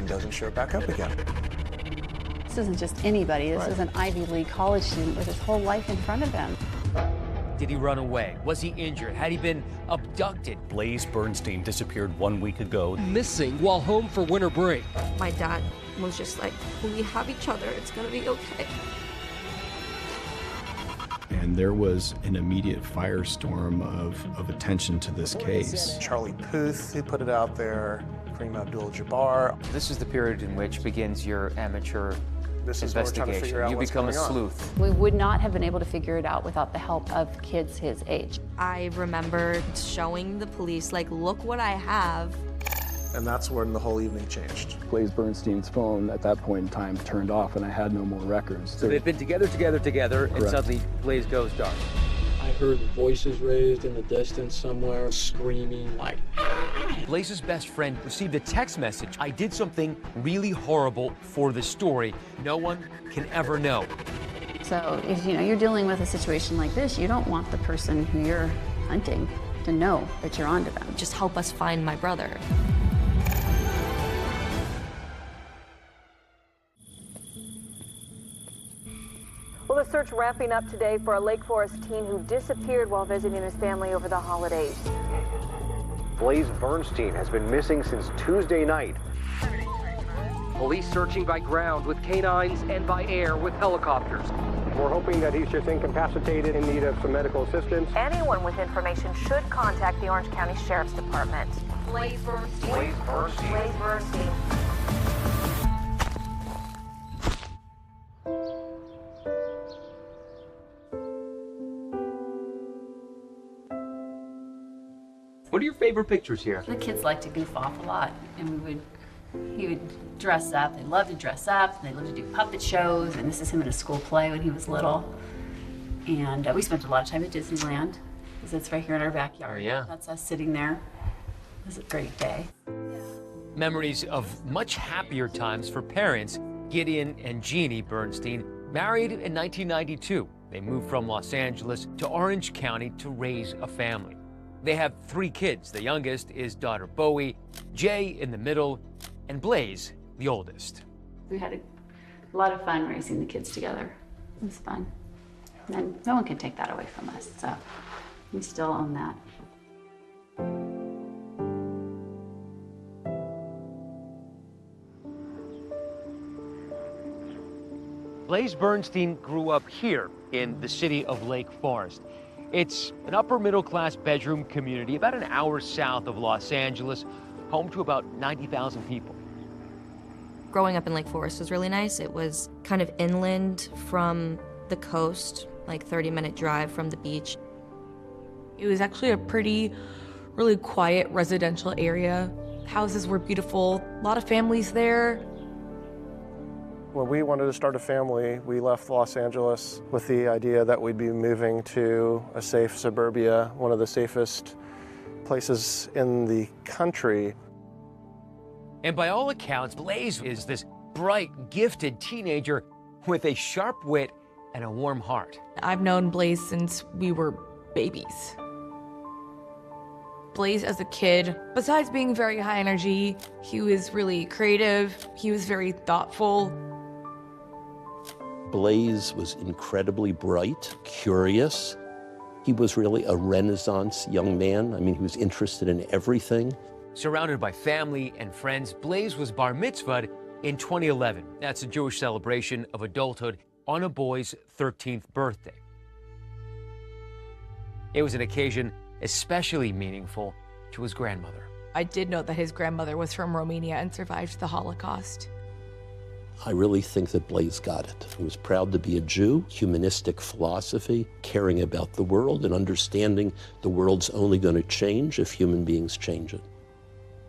and doesn't show back up again. This isn't just anybody. This is an Ivy League college student with his whole life in front of him. Did he run away? Was he injured? Had he been abducted? Blaze Bernstein disappeared 1 week ago. Missing while home for winter break. My dad was just like, we have each other, it's gonna be okay. And there was an immediate firestorm of attention to this case. Charlie Puth, who put it out there, Kareem Abdul-Jabbar. This is the period in which begins your amateur This is what we're trying to figure investigation. out You what's become a going on. sleuth. We would not have been able to figure it out without the help of kids his age. I remember showing the police, like, look what I have. And that's when the whole evening changed. Blaze Bernstein's phone at that point in time turned off, and I had no more records. So they've been together, and Correct. suddenly Blaze goes dark. I heard voices raised in the distance somewhere, screaming like, Blaze's best friend received a text message. I did something really horrible for the story. No one can ever know. So if you're dealing with a situation like this, you don't want the person who you're hunting to know that you're onto them. Just help us find my brother. Well, the search ramping up today for a Lake Forest teen who disappeared while visiting his family over the holidays. Blaze Bernstein has been missing since Tuesday night. Police searching by ground with canines and by air with helicopters. We're hoping that he's just incapacitated in need of some medical assistance. Anyone with information should contact the Orange County Sheriff's Department. Blaze Bernstein. Blaze Bernstein. Blaze Bernstein. What are your favorite pictures here? The kids like to goof off a lot, and he would dress up. They loved to dress up. They loved to do puppet shows, and this is him in a school play when he was little. And we spent a lot of time at Disneyland, because it's right here in our backyard. Oh, yeah. That's us sitting there. It was a great day. Memories of much happier times for parents. Gideon and Jeannie Bernstein married in 1992. They moved from Los Angeles to Orange County to raise a family. They have 3 kids. The youngest is daughter Bowie, Jay in the middle, and Blaze, the oldest. We had a lot of fun raising the kids together. It was fun. And no one can take that away from us, so we still own that. Blaze Bernstein grew up here in the city of Lake Forest. It's an upper middle class bedroom community about an hour south of Los Angeles, home to about 90,000 people. Growing up in Lake Forest was really nice. It was kind of inland from the coast, like 30-minute drive from the beach. It was actually a really quiet residential area. Houses were beautiful, a lot of families there. When we wanted to start a family, we left Los Angeles with the idea that we'd be moving to a safe suburbia, one of the safest places in the country. And by all accounts, Blaze is this bright, gifted teenager with a sharp wit and a warm heart. I've known Blaze since we were babies. Blaze as a kid, besides being very high energy, he was really creative, he was very thoughtful. Blaze was incredibly bright, curious. He was really a Renaissance young man. I mean, he was interested in everything. Surrounded by family and friends, Blaze was bar mitzvahed in 2011. That's a Jewish celebration of adulthood on a boy's 13th birthday. It was an occasion especially meaningful to his grandmother. I did know that his grandmother was from Romania and survived the Holocaust. I really think that Blaze got it. He was proud to be a Jew, humanistic philosophy, caring about the world and understanding the world's only going to change if human beings change it.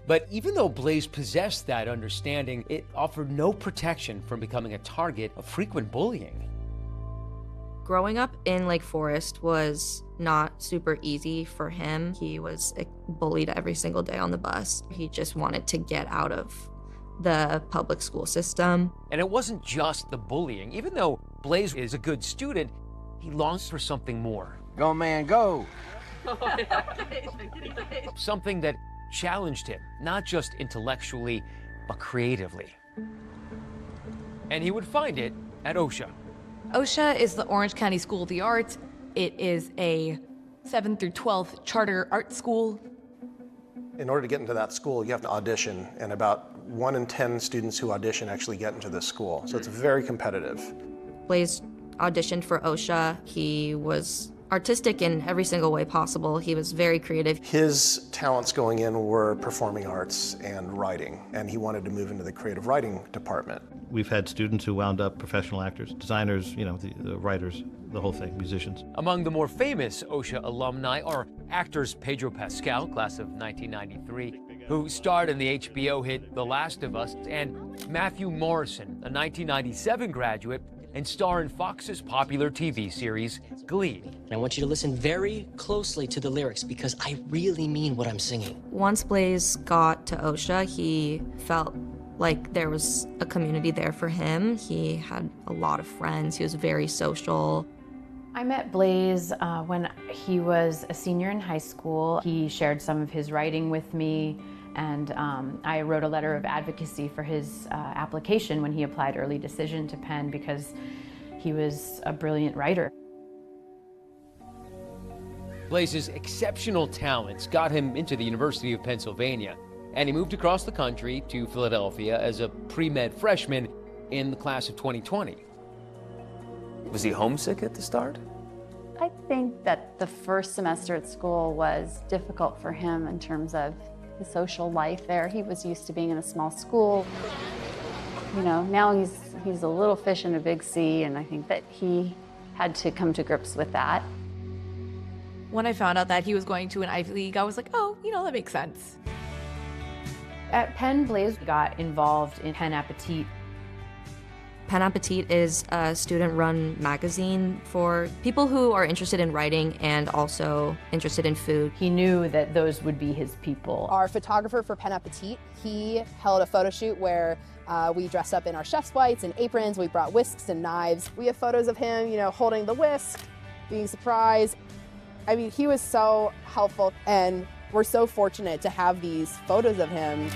But even though Blaze possessed that understanding, it offered no protection from becoming a target of frequent bullying. Growing up in Lake Forest was not super easy for him. He was bullied every single day on the bus. He just wanted to get out of the public school system. And it wasn't just the bullying. Even though Blaze is a good student, he longs for something more. Go, man, go! Something that challenged him, not just intellectually, but creatively. And he would find it at OSHA. OSHA is the Orange County School of the Arts. It is a 7th through 12th charter art school. In order to get into that school, you have to audition, and about 1 in 10 students who audition actually get into this school. So it's very competitive. Blaze auditioned for OSHA. He was artistic in every single way possible. He was very creative. His talents going in were performing arts and writing, and he wanted to move into the creative writing department. We've had students who wound up professional actors, designers, you know, the writers, the whole thing, musicians. Among the more famous OSHA alumni are actors Pedro Pascal, class of 1993, who starred in the HBO hit The Last of Us, and Matthew Morrison, a 1997 graduate and star in Fox's popular TV series, Glee. I want you to listen very closely to the lyrics because I really mean what I'm singing. Once Blaze got to OSHA, he felt like there was a community there for him. He had a lot of friends. He was very social. I met Blaze when he was a senior in high school. He shared some of his writing with me, and I wrote a letter of advocacy for his application when he applied early decision to Penn because he was a brilliant writer. Blaze's exceptional talents got him into the University of Pennsylvania, and he moved across the country to Philadelphia as a pre-med freshman in the class of 2020. Was he homesick at the start? I think that the first semester at school was difficult for him in terms of the social life there. He was used to being in a small school. You know, now he's a little fish in a big sea, and I think that he had to come to grips with that. When I found out that he was going to an Ivy League, I was like, oh, you know, that makes sense. At Penn, Blaze got involved in Pen Appetit. Pen Appetit is a student-run magazine for people who are interested in writing and also interested in food. He knew that those would be his people. Our photographer for Pen Appetit, he held a photo shoot where we dressed up in our chef's whites and aprons. We brought whisks and knives. We have photos of him, you know, holding the whisk, being surprised. I mean, he was so helpful, and we're so fortunate to have these photos of him.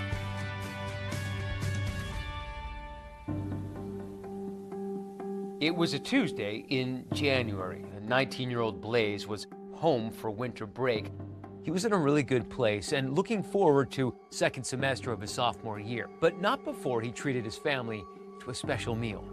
It was a Tuesday in January. The 19-year-old Blaze was home for winter break. He was in a really good place and looking forward to second semester of his sophomore year, but not before he treated his family to a special meal.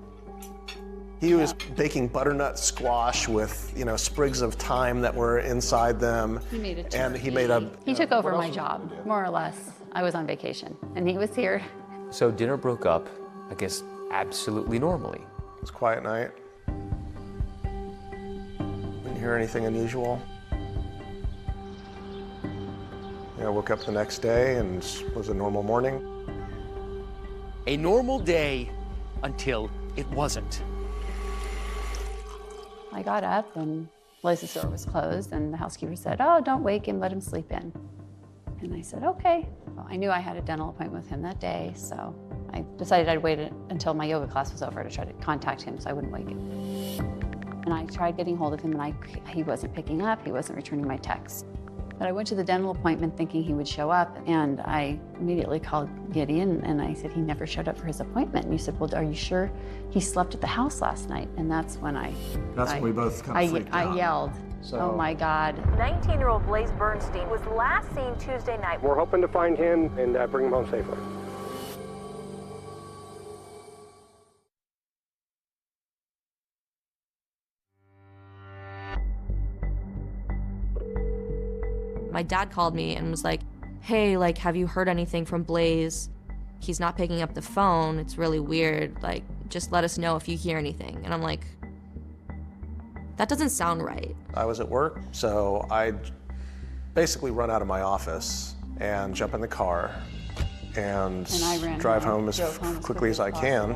He was baking butternut squash with, you know, sprigs of thyme that were inside them. He made a turkey. And he made a... He took over my job, more or less. I was on vacation, and he was here. So dinner broke up, I guess, absolutely normally. It was a quiet night. Didn't hear anything unusual. You know, I woke up the next day and it was a normal morning. A normal day until it wasn't. I got up and Blaze's door was closed, and the housekeeper said, "Oh, don't wake him, let him sleep in." And I said, okay. Well, I knew I had a dental appointment with him that day, so I decided I'd wait until my yoga class was over to try to contact him so I wouldn't wake him. And I tried getting hold of him, and he wasn't picking up, he wasn't returning my texts. But I went to the dental appointment thinking he would show up, and I immediately called Gideon, and I said, he never showed up for his appointment. And you said, well, are you sure he slept at the house last night? And that's when when we both kind of freaked out. I yelled, oh my God. 19-year-old Blaze Bernstein was last seen Tuesday night. We're hoping to find him and bring him home safely. My dad called me and was like, hey, like, have you heard anything from Blaze? He's not picking up the phone. It's really weird. Like, just let us know if you hear anything. And I'm like, that doesn't sound right. I was at work, so I basically run out of my office and jump in the car and drive home as quickly as I can.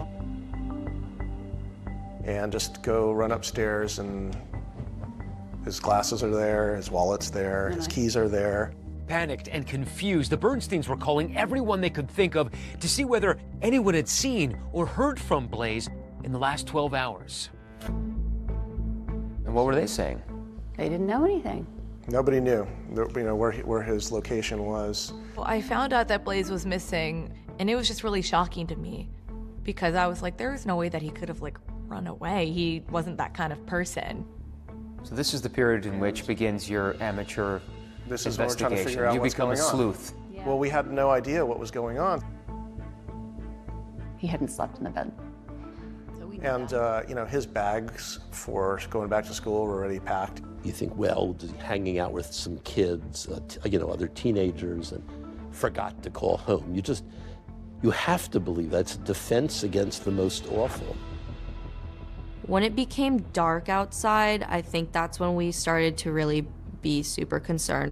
And just go run upstairs, and his glasses are there, his wallet's there, his keys are there. Panicked and confused, the Bernsteins were calling everyone they could think of to see whether anyone had seen or heard from Blaze in the last 12 hours. And what were they saying? They didn't know anything. Nobody knew, you know, where his location was. Well, I found out that Blaze was missing And it was just really shocking to me because I was like, there is no way that he could have like run away. He wasn't that kind of person. So this is the period in which begins your amateur This is what we're trying to investigation. figure out You what's become a going on. sleuth. Well, we had no idea what was going on. He hadn't slept in the bed. And, you know, his bags for going back to school were already packed. You think, well, hanging out with some kids, you know, other teenagers, and forgot to call home. You have to believe that's defense against the most awful. When it became dark outside, I think that's when we started to really be super concerned.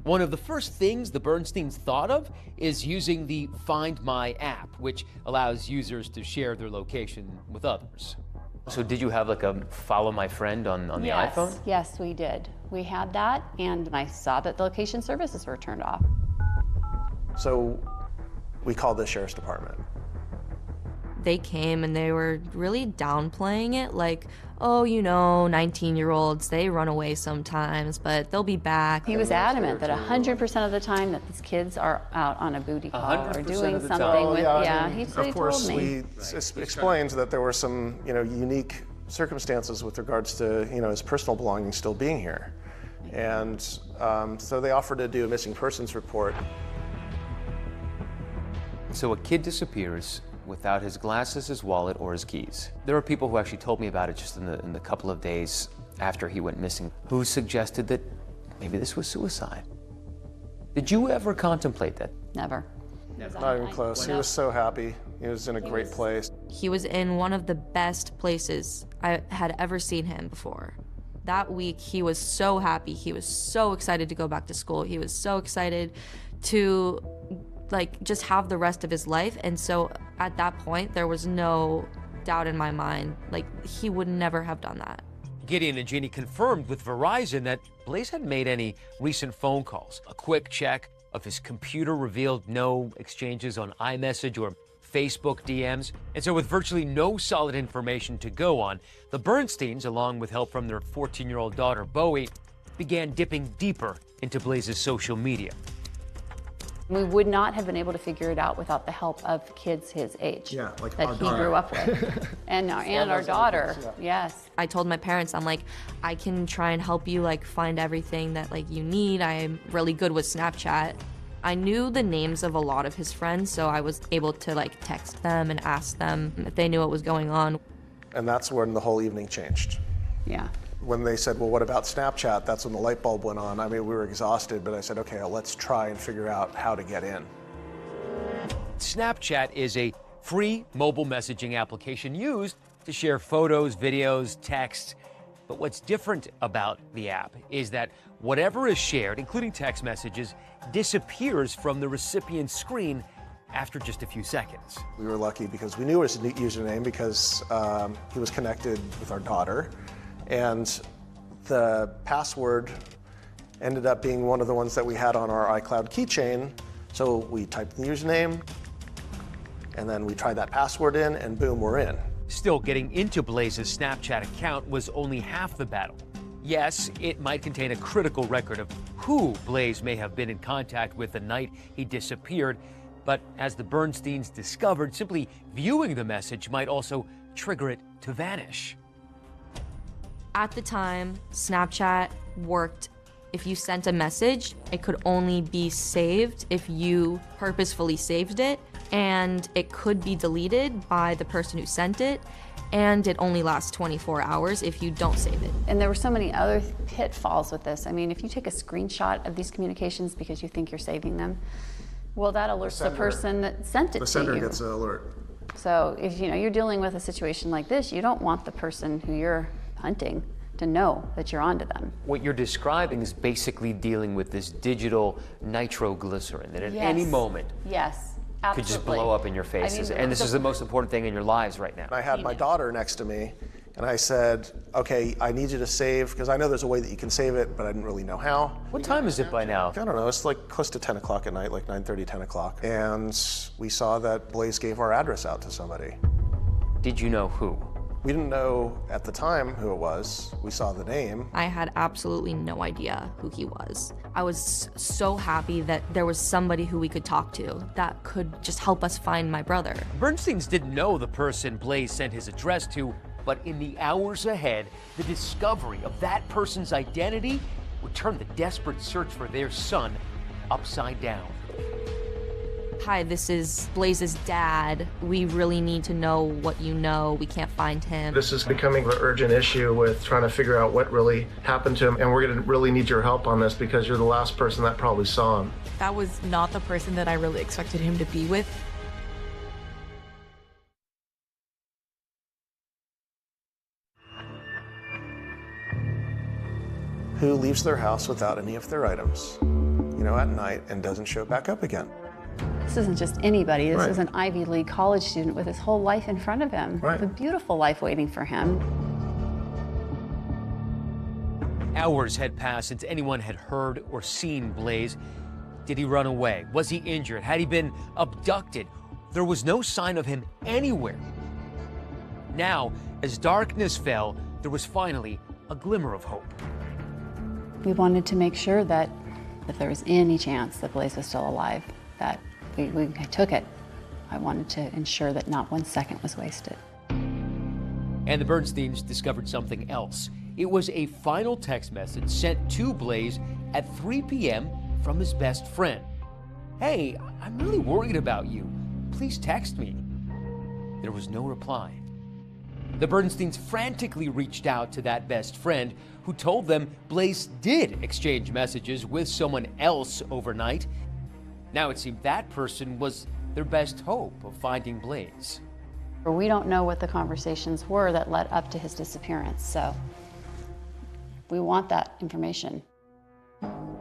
One of the first things the Bernsteins thought of is using the Find My app, which allows users to share their location with others. So did you have like a follow my friend on the iPhone? Yes, we did. We had that, and I saw that the location services were turned off. So we called the sheriff's department. They came and they were really downplaying it, like, oh, you know, 19-year-olds, they run away sometimes, but they'll be back. He was adamant that 100% of the time that these kids are out on a booty call or doing something with, he Of course, told me. we explained that there were some, you know, unique circumstances with regards to, you know, his personal belongings still being here. And so they offered to do a missing persons report. So a kid disappears without his glasses, his wallet, or his keys. There are people who actually told me about it just in the couple of days after he went missing, who suggested that maybe this was suicide. Did you ever contemplate that? Never. Not even close. He was so happy. He was in a great place. He was in one of the best places I had ever seen him before. That week, he was so happy. He was so excited to go back to school. He was so excited to like just have the rest of his life. And so at that point, there was no doubt in my mind, like he would never have done that. Gideon and Jeannie confirmed with Verizon that Blaze hadn't made any recent phone calls. A quick check of his computer revealed no exchanges on iMessage or Facebook DMs. And so with virtually no solid information to go on, the Bernsteins, along with help from their 14-year-old daughter, Bowie, began dipping deeper into Blaze's social media. We would not have been able to figure it out without the help of kids his age like that he grew up with. and our daughter, yes. I told my parents, I'm like, I can try and help you like find everything that like you need. I am really good with Snapchat. I knew the names of a lot of his friends, so I was able to like text them and ask them if they knew what was going on. And that's when the whole evening changed. Yeah. When they said, well, what about Snapchat? That's when the light bulb went on. I mean, we were exhausted, but I said, okay, well, let's try and figure out how to get in. Snapchat is a free mobile messaging application used to share photos, videos, texts. But what's different about the app is that whatever is shared, including text messages, disappears from the recipient's screen after just a few seconds. We were lucky because we knew his username because he was connected with our daughter. And the password ended up being one of the ones that we had on our iCloud keychain. So we typed the username, and then we tried that password in, and boom, we're in. Still, getting into Blaze's Snapchat account was only half the battle. Yes, it might contain a critical record of who Blaze may have been in contact with the night he disappeared, but as the Bernsteins discovered, simply viewing the message might also trigger it to vanish. At the time, Snapchat worked. If you sent a message, it could only be saved if you purposefully saved it, and it could be deleted by the person who sent it, and it only lasts 24 hours if you don't save it. And there were so many other pitfalls with this. I mean, if you take a screenshot of these communications because you think you're saving them, well, that alerts the person that sent it to you. The sender gets an alert. So if you're dealing with a situation like this, you don't want the person who you're hunting to know that you're onto them. What you're describing is basically dealing with this digital nitroglycerin that at any moment absolutely could just blow up in your faces. And this is the most important thing in your lives right now. I had my daughter next to me, and I said, okay, I need you to save, because I know there's a way that you can save it, but I didn't really know how. What time is it by now? I don't know, it's like close to 10 o'clock at night, like 9:30, 10 o'clock. And we saw that Blaze gave our address out to somebody. Did you know who? We didn't know at the time who it was. We saw the name. I had absolutely no idea who he was. I was so happy that there was somebody who we could talk to that could just help us find my brother. Bernsteins didn't know the person Blaze sent his address to, but in the hours ahead, the discovery of that person's identity would turn the desperate search for their son upside down. Hi, this is Blaze's dad. We really need to know what you know. We can't find him. This is becoming an urgent issue with trying to figure out what really happened to him, and we're going to really need your help on this because you're the last person that probably saw him. That was not the person that I really expected him to be with. Who leaves their house without any of their items, at night and doesn't show back up again? This isn't just anybody. This Right. is an Ivy League college student with his whole life in front of him. Right. A beautiful life waiting for him. Hours had passed since anyone had heard or seen Blaze. Did he run away? Was he injured? Had he been abducted? There was no sign of him anywhere. Now, as darkness fell, there was finally a glimmer of hope. We wanted to make sure that if there was any chance that Blaze was still alive, that we took it. I wanted to ensure that not 1 second was wasted. And the Bernsteins discovered something else. It was a final text message sent to Blaze at 3 p.m. from his best friend. "Hey, I'm really worried about you. Please text me." There was no reply. The Bernsteins frantically reached out to that best friend, who told them Blaze did exchange messages with someone else overnight. Now it seemed that person was their best hope of finding Blaze. We don't know what the conversations were that led up to his disappearance, so we want that information.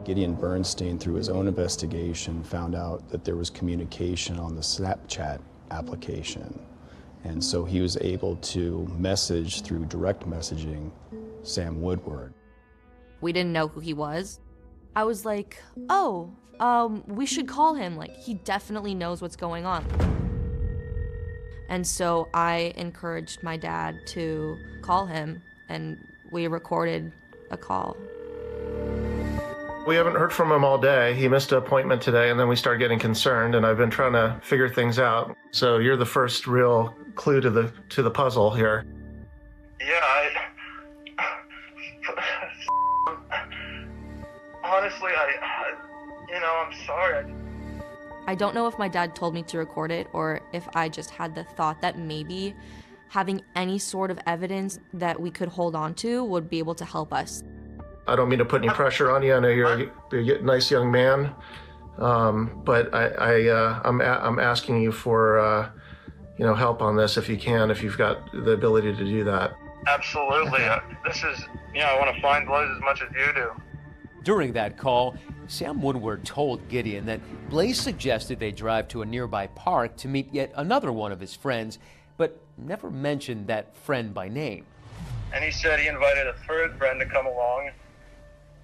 Gideon Bernstein, through his own investigation, found out that there was communication on the Snapchat application. And so he was able to message through direct messaging Sam Woodward. We didn't know who he was. I was like, we should call him. Like, he definitely knows what's going on. And so I encouraged my dad to call him, and we recorded a call. We haven't heard from him all day. He missed an appointment today, and then we started getting concerned, and I've been trying to figure things out. So you're the first real clue to the puzzle here. Yeah, honestly, I'm sorry. I don't know if my dad told me to record it or if I just had the thought that maybe having any sort of evidence that we could hold on to would be able to help us. I don't mean to put any pressure on you. I know you're a nice young man, but I'm asking you for help on this if you can, if you've got the ability to do that. Absolutely. This is, I want to find Blaze as much as you do. During that call, Sam Woodward told Gideon that Blaze suggested they drive to a nearby park to meet yet another one of his friends, but never mentioned that friend by name. And he said he invited a third friend to come along.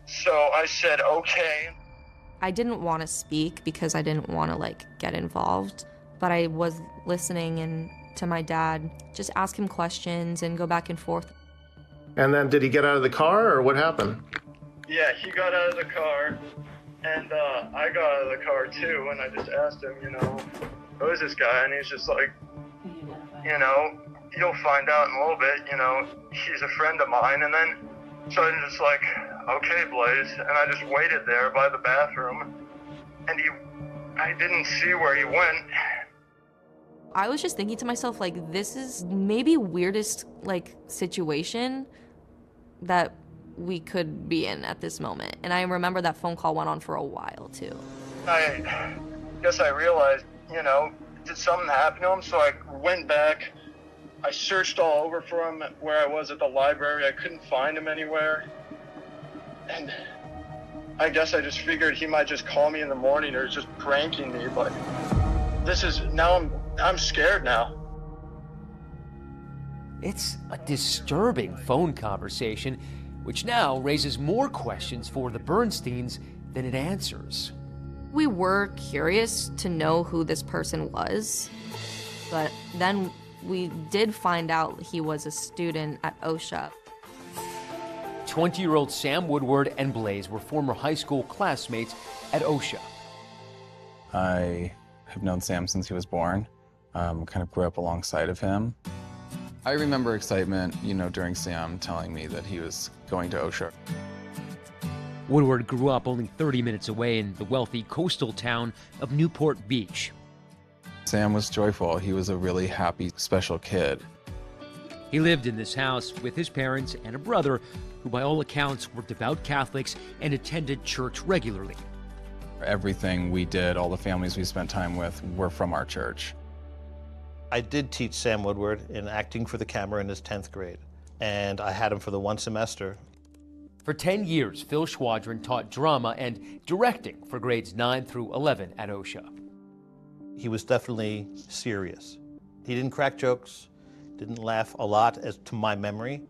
So I said, okay. I didn't want to speak because I didn't want to get involved, but I was listening and to my dad, just ask him questions and go back and forth. And then did he get out of the car or what happened? Yeah, he got out of the car, and I got out of the car too, and I just asked him, who is this guy? And he's just like, you'll find out in a little bit, he's a friend of mine. And then, so I'm just like, okay, Blaze, and I just waited there by the bathroom, and I didn't see where he went. I was just thinking to myself, this is maybe weirdest, situation that we could be in at this moment. And I remember that phone call went on for a while, too. I guess I realized, did something happen to him? So I went back. I searched all over for him where I was at the library. I couldn't find him anywhere. And I guess I just figured he might just call me in the morning or just pranking me, but now I'm scared now. It's a disturbing phone conversation, which now raises more questions for the Bernsteins than it answers. We were curious to know who this person was, but then We did find out he was a student at OSHA. 20-year-old Sam Woodward and Blaze were former high school classmates at OSHA. I have known Sam since he was born, kind of grew up alongside of him. I remember excitement, during Sam telling me that he was going to OSHA. Woodward grew up only 30 minutes away in the wealthy coastal town of Newport Beach. Sam was joyful. He was a really happy, special kid. He lived in this house with his parents and a brother who, by all accounts, were devout Catholics and attended church regularly. Everything we did, all the families we spent time with, were from our church. I did teach Sam Woodward in acting for the camera in his 10th grade, and I had him for the one semester. For 10 years, Phil Schwadron taught drama and directing for grades 9 through 11 at OSHA. He was definitely serious. He didn't crack jokes, didn't laugh a lot, as to my memory.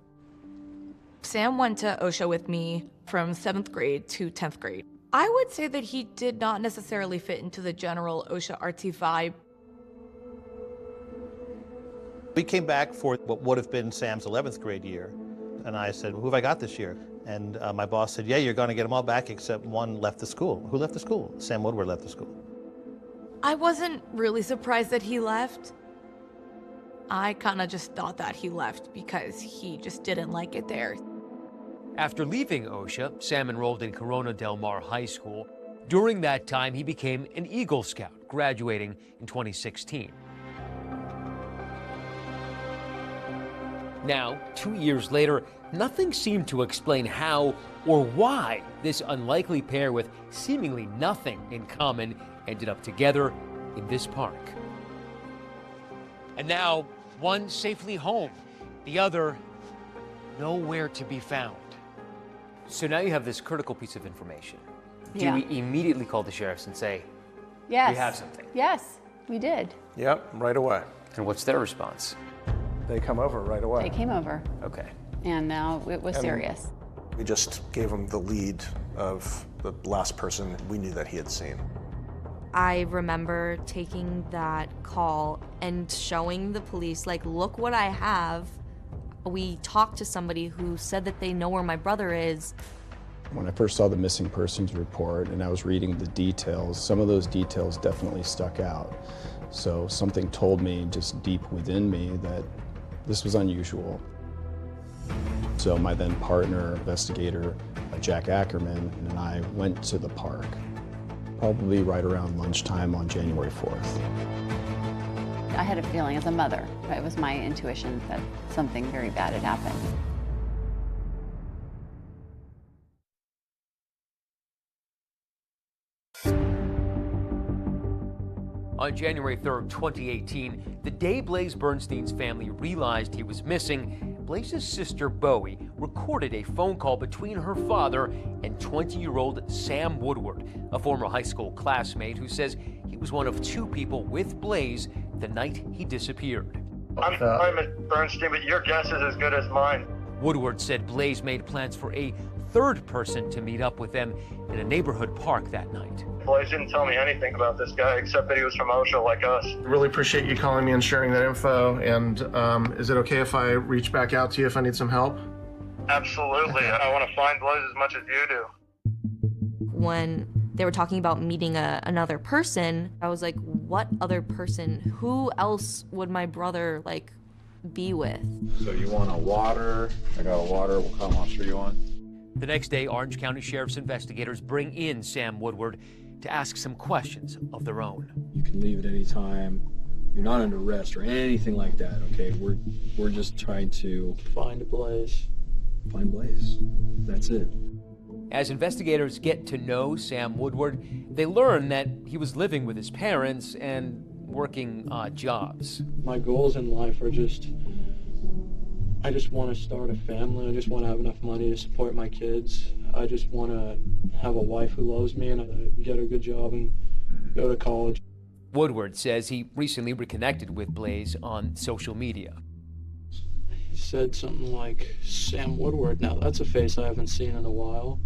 Sam went to OSHA with me from 7th grade to 10th grade. I would say that he did not necessarily fit into the general OSHA artsy vibe. We came back for what would have been Sam's 11th grade year, and I said, who have I got this year? And my boss said, yeah, you're going to get them all back except one left the school. Who left the school? Sam Woodward left the school. I wasn't really surprised that he left. I kind of just thought that he left because he just didn't like it there. After leaving OSHA, Sam enrolled in Corona Del Mar High School. During that time, he became an Eagle Scout, graduating in 2016. Now, 2 years later, nothing seemed to explain how or why this unlikely pair with seemingly nothing in common ended up together in this park. And now, one safely home, the other nowhere to be found. So now you have this critical piece of information. Do you immediately call the sheriffs and say, yes, we have something? Yes, we did. Yep, right away. And what's their response? They come over right away. They came over. Okay. And now it was serious. We just gave them the lead of the last person we knew that he had seen. I remember taking that call and showing the police, like, look what I have. We talked to somebody who said that they know where my brother is. When I first saw the missing persons report and I was reading the details, some of those details definitely stuck out. So something told me just deep within me that this was unusual. So my then partner, investigator, Jack Ackerman, and I went to the park, probably right around lunchtime on January 4th. I had a feeling as a mother, it was my intuition that something very bad had happened. On January 3rd, 2018, the day Blaze Bernstein's family realized he was missing, Blaze's sister Bowie recorded a phone call between her father and 20-year-old Sam Woodward, a former high school classmate who says he was one of two people with Blaze the night he disappeared. I'm sorry, Mr. Bernstein, but your guess is as good as mine. Woodward said Blaze made plans for a third person to meet up with them in a neighborhood park that night. Blaze didn't tell me anything about this guy except that he was from OSHA like us. Really appreciate you calling me and sharing that info. And is it okay if I reach back out to you if I need some help? Absolutely. I want to find Blaze as much as you do. When they were talking about meeting another person, I was like, what other person? Who else would my brother, like, be with? So you want a water? I got a water. What kind of monster you want? The next day, Orange County Sheriff's investigators bring in Sam Woodward to ask some questions of their own. You can leave at any time. You're not under arrest or anything like that, okay? We're just trying to find Blaze. Find Blaze. That's it. As investigators get to know Sam Woodward, they learn that he was living with his parents and working odd jobs. My goals in life are I just want to start a family. I just want to have enough money to support my kids. I just want to have a wife who loves me and get a good job and go to college. Woodward says he recently reconnected with Blaze on social media. He said something like, Sam Woodward. Now, that's a face I haven't seen in a while.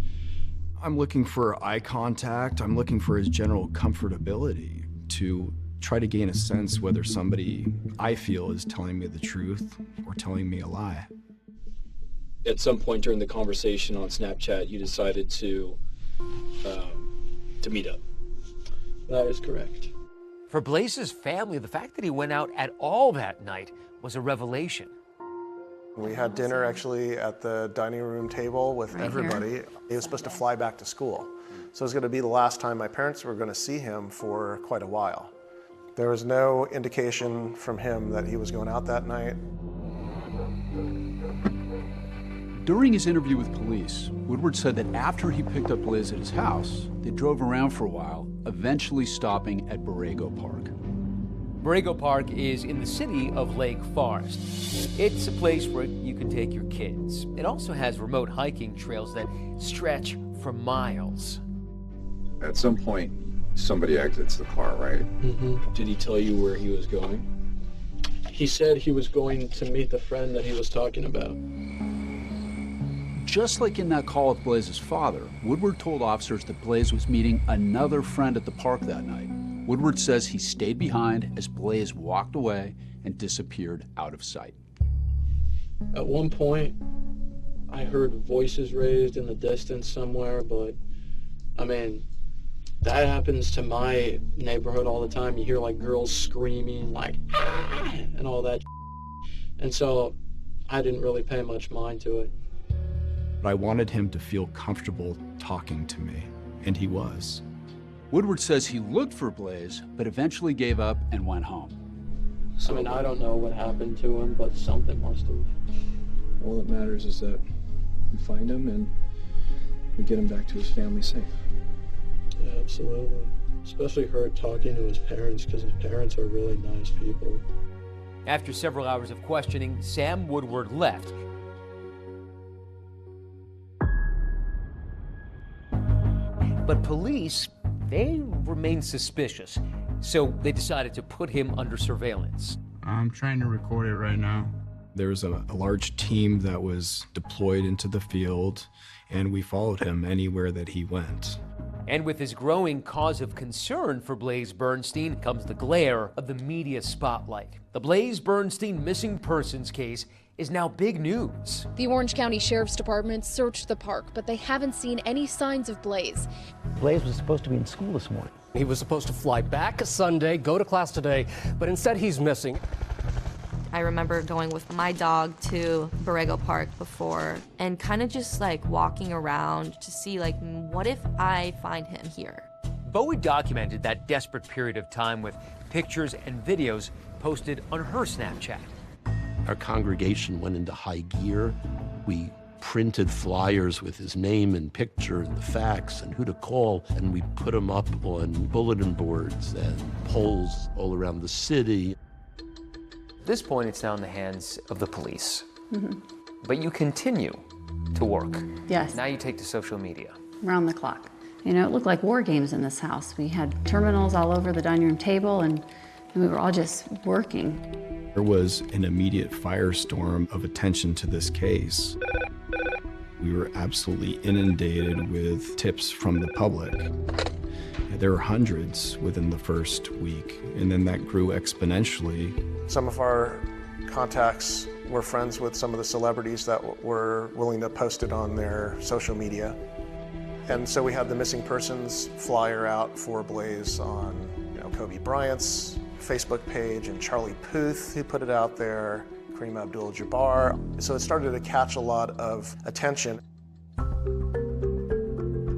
I'm looking for eye contact. I'm looking for his general comfortability to try to gain a sense whether somebody I feel is telling me the truth or telling me a lie. At some point during the conversation on Snapchat, you decided to meet up. That is correct. For Blaze's family, the fact that he went out at all that night was a revelation. We had dinner actually at the dining room table with everybody. He was supposed to fly back to school. So it was going to be the last time my parents were going to see him for quite a while. There was no indication from him that he was going out that night. During his interview with police, Woodward said that after he picked up Blaze at his house, they drove around for a while, eventually stopping at Borrego Park. Borrego Park is in the city of Lake Forest. It's a place where you can take your kids. It also has remote hiking trails that stretch for miles. At some point, somebody exits the car, right? Mm-hmm. Did he tell you where he was going? He said he was going to meet the friend that he was talking about. Just like in that call with Blaze's father, Woodward told officers that Blaze was meeting another friend at the park that night. Woodward says he stayed behind as Blaze walked away and disappeared out of sight. At one point, I heard voices raised in the distance somewhere, but I mean, that happens to my neighborhood all the time. You hear like girls screaming like, ah! And all that. And so I didn't really pay much mind to it. But I wanted him to feel comfortable talking to me, and he was. Woodward says he looked for Blaze, but eventually gave up and went home. I mean, I don't know what happened to him, but something must have. All that matters is that we find him and we get him back to his family safe. Yeah, absolutely. Especially her talking to his parents, because his parents are really nice people. After several hours of questioning, Sam Woodward left. But police, they remained suspicious, so they decided to put him under surveillance. I'm trying to record it right now. There was a large team that was deployed into the field, and we followed him anywhere that he went. And with this growing cause of concern for Blaze Bernstein comes the glare of the media spotlight. The Blaze Bernstein missing persons case is now big news. The Orange County Sheriff's Department searched the park, but they haven't seen any signs of Blaze. Blaze was supposed to be in school this morning. He was supposed to fly back Sunday, go to class today, but instead he's missing. I remember going with my dog to Borrego Park before and kind of just like walking around to see like, what if I find him here? Bowie documented that desperate period of time with pictures and videos posted on her Snapchat. Our congregation went into high gear. We printed flyers with his name and picture and the facts and who to call, and we put them up on bulletin boards and poles all around the city. At this point, it's now in the hands of the police. Mm-hmm. But you continue to work. Yes. Now you take to social media. Round the clock. You know, it looked like war games in this house. We had terminals all over the dining room table, and we were all just working. There was an immediate firestorm of attention to this case. We were absolutely inundated with tips from the public. There were hundreds within the first week, and then that grew exponentially. Some of our contacts were friends with some of the celebrities that were willing to post it on their social media. And so we had the missing persons flyer out for Blaze on, Kobe Bryant's Facebook page, and Charlie Puth, who put it out there, Kareem Abdul-Jabbar. So it started to catch a lot of attention.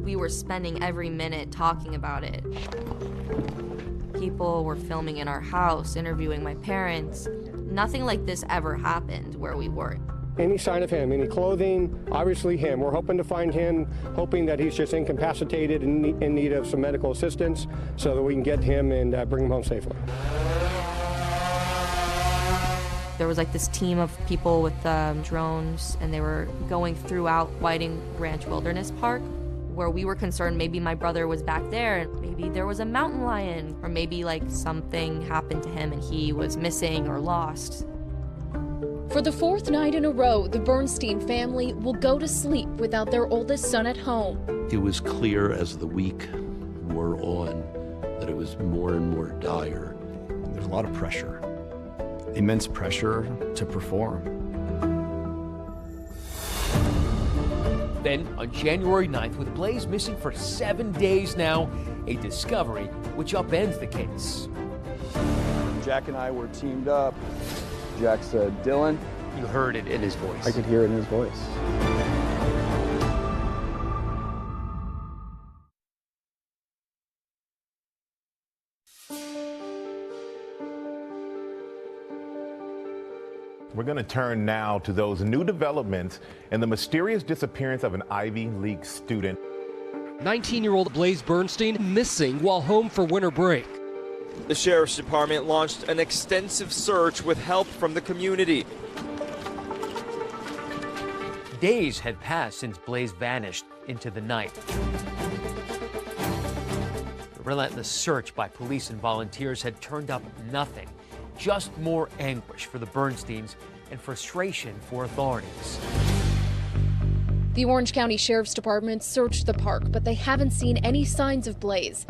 We were spending every minute talking about it. People were filming in our house, interviewing my parents. Nothing like this ever happened where we were. Any sign of him, any clothing, obviously him. We're hoping to find him, hoping that he's just incapacitated and in need of some medical assistance so that we can get him and bring him home safely. There was like this team of people with drones, and they were going throughout Whiting Ranch Wilderness Park, where we were concerned maybe my brother was back there, and maybe there was a mountain lion, or maybe like something happened to him and he was missing or lost. For the fourth night in a row, the Bernstein family will go to sleep without their oldest son at home. It was clear as the week wore on that it was more and more dire. There's a lot of pressure, immense pressure to perform. Then, on January 9th, with Blaze missing for 7 days now, a discovery which upends the case. Jack and I were teamed up. Jack said, "Dylan." You heard it in his voice. I could hear it in his voice. We're going to turn now to those new developments in the mysterious disappearance of an Ivy League student. 19-year-old Blaze Bernstein missing while home for winter break. The Sheriff's Department launched an extensive search with help from the community. Days had passed since Blaze vanished into the night. The relentless search by police and volunteers had turned up nothing. Just more anguish for the Bernsteins and frustration for authorities. The Orange County Sheriff's Department searched the park, but they haven't seen any signs of Blaze.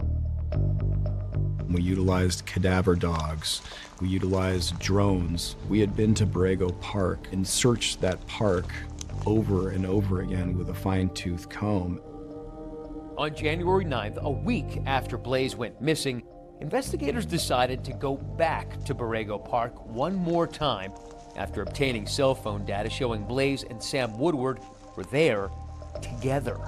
We utilized cadaver dogs. We utilized drones. We had been to Borrego Park and searched that park over and over again with a fine-tooth comb. On January 9th, a week after Blaze went missing, investigators decided to go back to Borrego Park one more time after obtaining cell phone data showing Blaze and Sam Woodward were there together.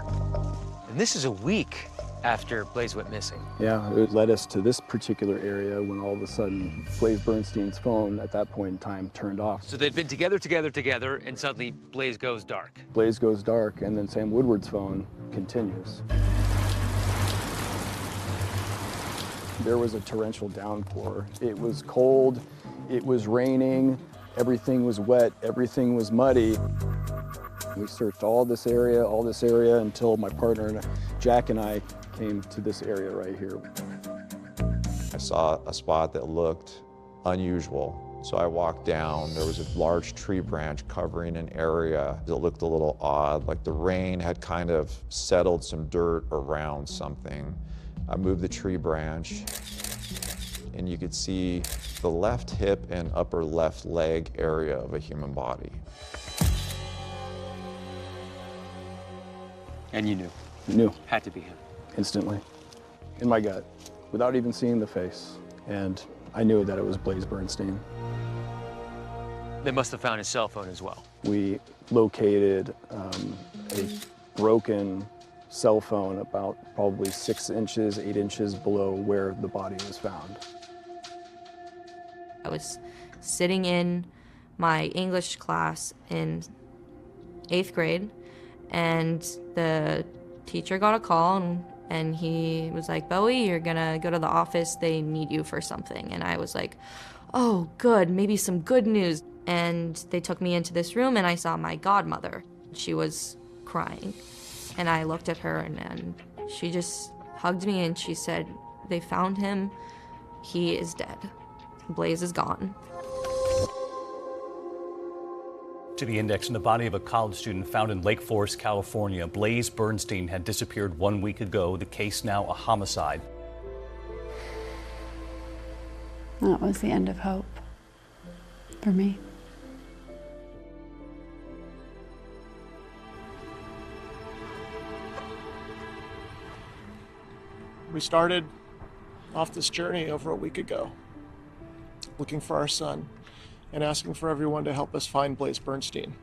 And this is a week after Blaze went missing. Yeah, it led us to this particular area when all of a sudden Blaze Bernstein's phone at that point in time turned off. So they'd been together, and suddenly Blaze goes dark. Blaze goes dark, and then Sam Woodward's phone continues. There was a torrential downpour. It was cold, it was raining, everything was wet, everything was muddy. We searched all this area until my partner Jack and I came to this area right here. I saw a spot that looked unusual. So I walked down. There was a large tree branch covering an area that looked a little odd, like the rain had kind of settled some dirt around something. I moved the tree branch, and you could see the left hip and upper left leg area of a human body. And you knew? Knew. Had to be him. Instantly. In my gut, without even seeing the face. And I knew that it was Blaze Bernstein. They must have found his cell phone as well. We located a broken cell phone about probably 6 inches, 8 inches below where the body was found. I was sitting in my English class in 8th grade, and the teacher got a call, and he was like, "Bowie, you're gonna go to the office, they need you for something." And I was like, "Oh, good, maybe some good news." And they took me into this room, and I saw my godmother. She was crying. And I looked at her, and she just hugged me, and she said, "They found him. He is dead. Blaze is gone." To the index in the body of a college student found in Lake Forest, California. Blaze Bernstein had disappeared 1 week ago. The case now a homicide. That was the end of hope for me. We started off this journey over a week ago, looking for our son and asking for everyone to help us find Blaze Bernstein.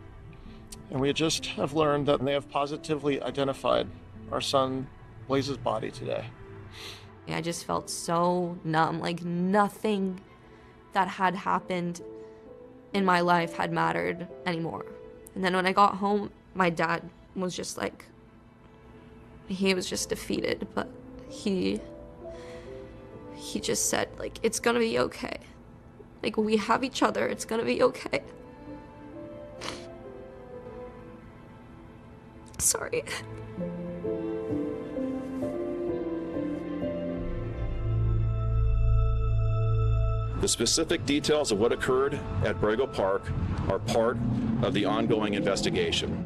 And we just have learned that they have positively identified our son Blaze's body today. I just felt so numb, like nothing that had happened in my life had mattered anymore. And then when I got home, my dad was just like, he was just defeated, but he just said, like, "It's gonna be okay. Like, we have each other, it's gonna be okay." Sorry. The specific details of what occurred at Borrego Park are part of the ongoing investigation.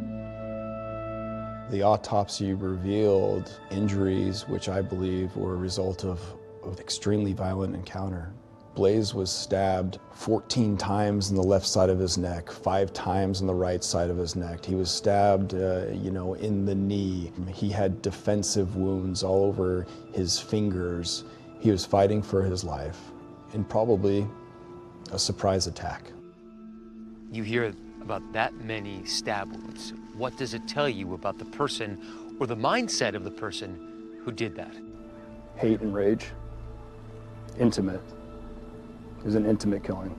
The autopsy revealed injuries which I believe were a result of an extremely violent encounter. Blaze was stabbed 14 times in the left side of his neck, 5 times in the right side of his neck. He was stabbed, in the knee. He had defensive wounds all over his fingers. He was fighting for his life, and probably a surprise attack. You hear about that many stab wounds. What does it tell you about the person or the mindset of the person who did that? Hate and rage. Intimate. It was an intimate killing.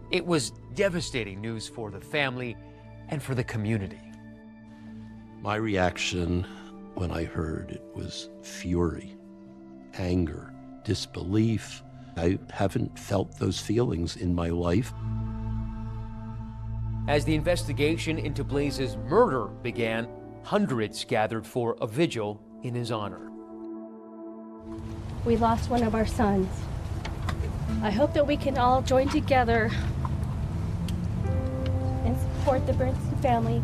It was devastating news for the family and for the community. My reaction when I heard it was fury, anger, disbelief. I haven't felt those feelings in my life. As the investigation into Blaze's murder began, hundreds gathered for a vigil in his honor. We lost one of our sons. I hope that we can all join together and support the Bernstein family.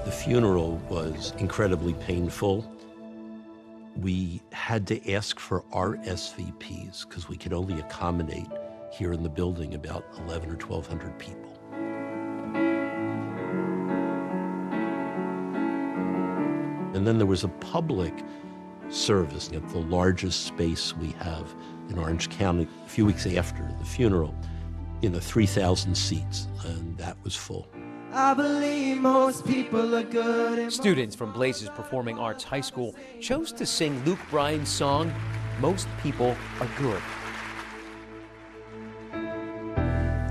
The funeral was incredibly painful. We had to ask for RSVPs because we could only accommodate here in the building about 11 or 1,200 people. And then there was a public service at the largest space we have in Orange County a few weeks after the funeral, in the 3,000 seats, and that was full. I believe most people are good. Students from Blaze's Performing Arts High School chose to sing Luke Bryan's song, Most People Are Good.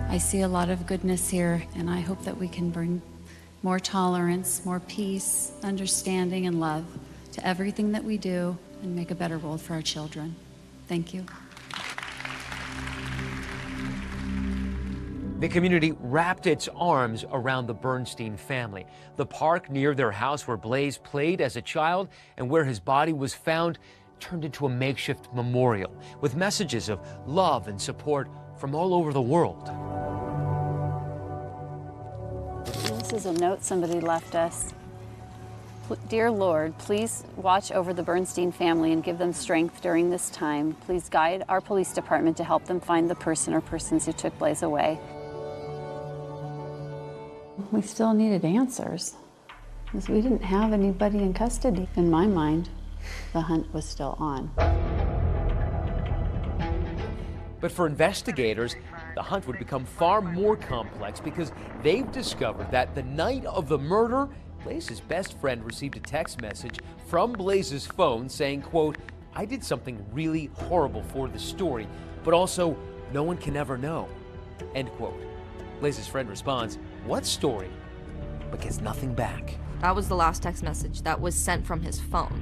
I see a lot of goodness here, and I hope that we can bring more tolerance, more peace, understanding, and love to everything that we do and make a better world for our children. Thank you. The community wrapped its arms around the Bernstein family. The park near their house where Blaze played as a child and where his body was found turned into a makeshift memorial with messages of love and support from all over the world. This is a note somebody left us. Dear Lord, please watch over the Bernstein family and give them strength during this time. Please guide our police department to help them find the person or persons who took Blaze away. We still needed answers because we didn't have anybody in custody. In my mind, the hunt was still on. But for investigators, the hunt would become far more complex because they've discovered that the night of the murder, Blaze's best friend received a text message from Blaze's phone saying, quote, "I did something really horrible for the story, but also no one can ever know," end quote. Blaze's friend responds, "What story?" but gets nothing back. That was the last text message that was sent from his phone.